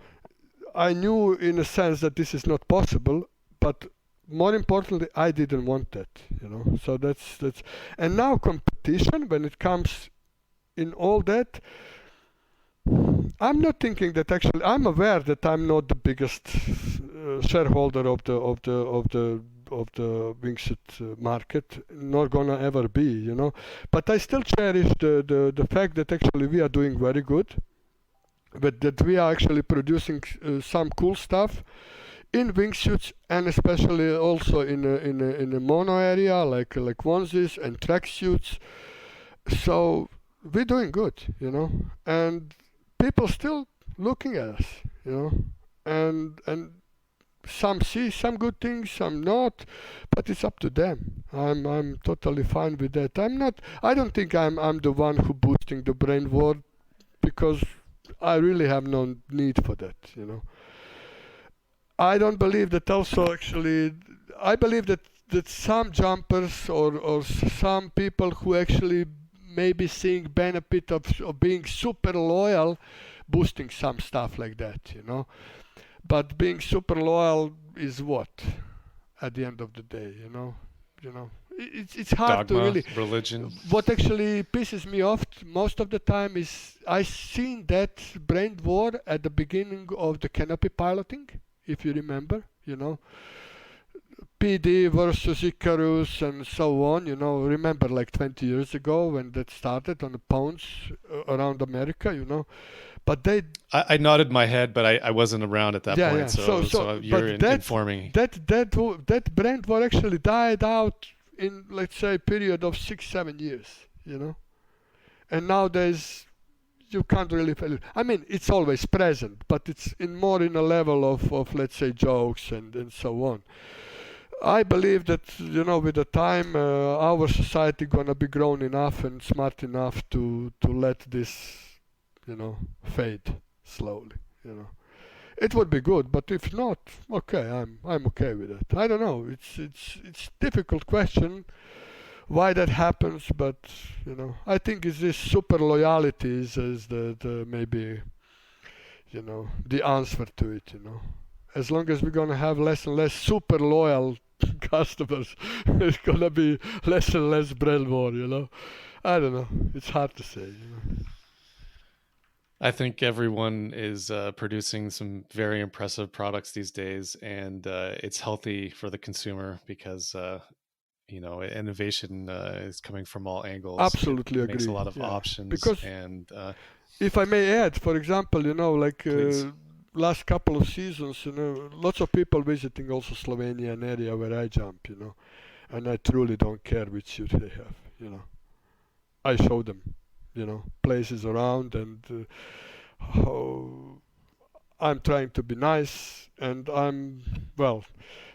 I knew in a sense that this is not possible, but more importantly, I didn't want that, you know. So that's, and now competition, when it comes in all that, I'm not thinking that actually. I'm aware that I'm not the biggest shareholder of the wingsuit market, nor gonna ever be, you know. But I still cherish the fact that actually we are doing very good, but that we are actually producing some cool stuff in wingsuits, and especially also in a mono area like onesies and tracksuits. So we're doing good, you know, and people still looking at us, you know, and some see some good things, some not, but it's up to them. I'm totally fine with that. I don't think I'm the one who boosting the brain war, because I really have no need for that, you know. I don't believe that also actually. I believe that some jumpers or some people who actually maybe seeing benefit of being super loyal, boosting some stuff like that, you know. But being super loyal is what, at the end of the day, you know. It's hard Dogma, to really. religion. What actually pisses me off most of the time is I seen that brain war at the beginning of the canopy piloting, if you remember, you know. PD versus Icarus and so on, you know. Remember, like 20 years ago when that started on the pounds around America, you know. But I nodded my head, but I wasn't around at that point. Yeah. So you're informing. That brand war actually died out in, let's say, a period of 6-7 years, you know. And nowadays you can't really feel it. I mean, it's always present, but it's more in a level of let's say, jokes and so on. I believe that, with the time, our society gonna be grown enough and smart enough to let this, fade slowly. It would be good, but if not, okay, I'm okay with it. I don't know. It's difficult question why that happens, but I think it's this super loyalty is the maybe the answer to it. As long as we're gonna have less and less super loyal customers, it's gonna be less and less bread war. I don't know. It's hard to say. I think everyone is producing some very impressive products these days, and it's healthy for the consumer because innovation is coming from all angles. Absolutely it makes agree. a lot of Yeah. options, Because and if I may add, for example, like please. last couple of seasons, lots of people visiting also Slovenia, an area where I jump, and I truly don't care which suit they have. I show them, places around, and how I'm trying to be nice, and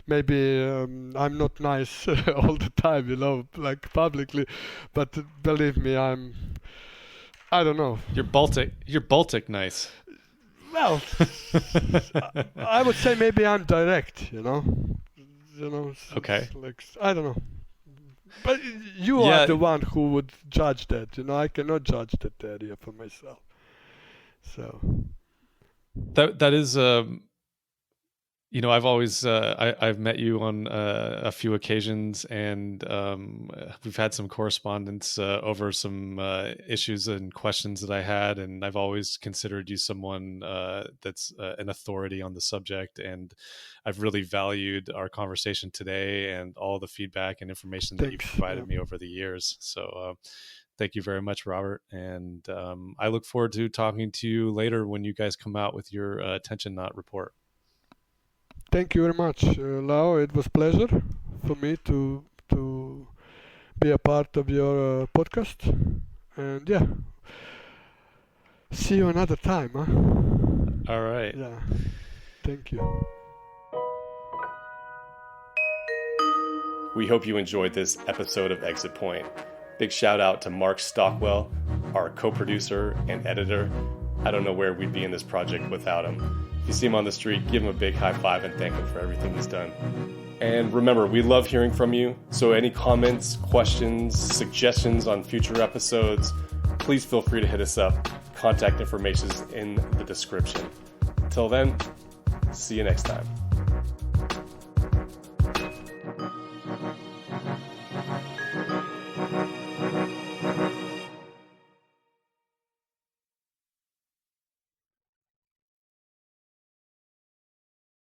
maybe I'm not nice all the time, like publicly, but believe me, I don't know. You're Baltic nice. Well, I would say maybe I'm direct, Okay. like I don't know. But you are the one who would judge that, I cannot judge that area for myself. So that is I've always I've met you on a few occasions, and we've had some correspondence over some issues and questions that I had, and I've always considered you someone that's an authority on the subject, and I've really valued our conversation today and all the feedback and information that you've provided me over the years. So thank you very much, Robert, and I look forward to talking to you later when you guys come out with your Attention Knot report. Thank you very much, Lau. It was a pleasure for me to be a part of your podcast. And yeah, see you another time. Huh? All right. Yeah. Thank you. We hope you enjoyed this episode of Exit Point. Big shout out to Mark Stockwell, our co-producer and editor. I don't know where we'd be in this project without him. If you see him on the street, give him a big high five and thank him for everything he's done. And remember, we love hearing from you. So any comments, questions, suggestions on future episodes, please feel free to hit us up. Contact information is in the description. Until then, see you next time.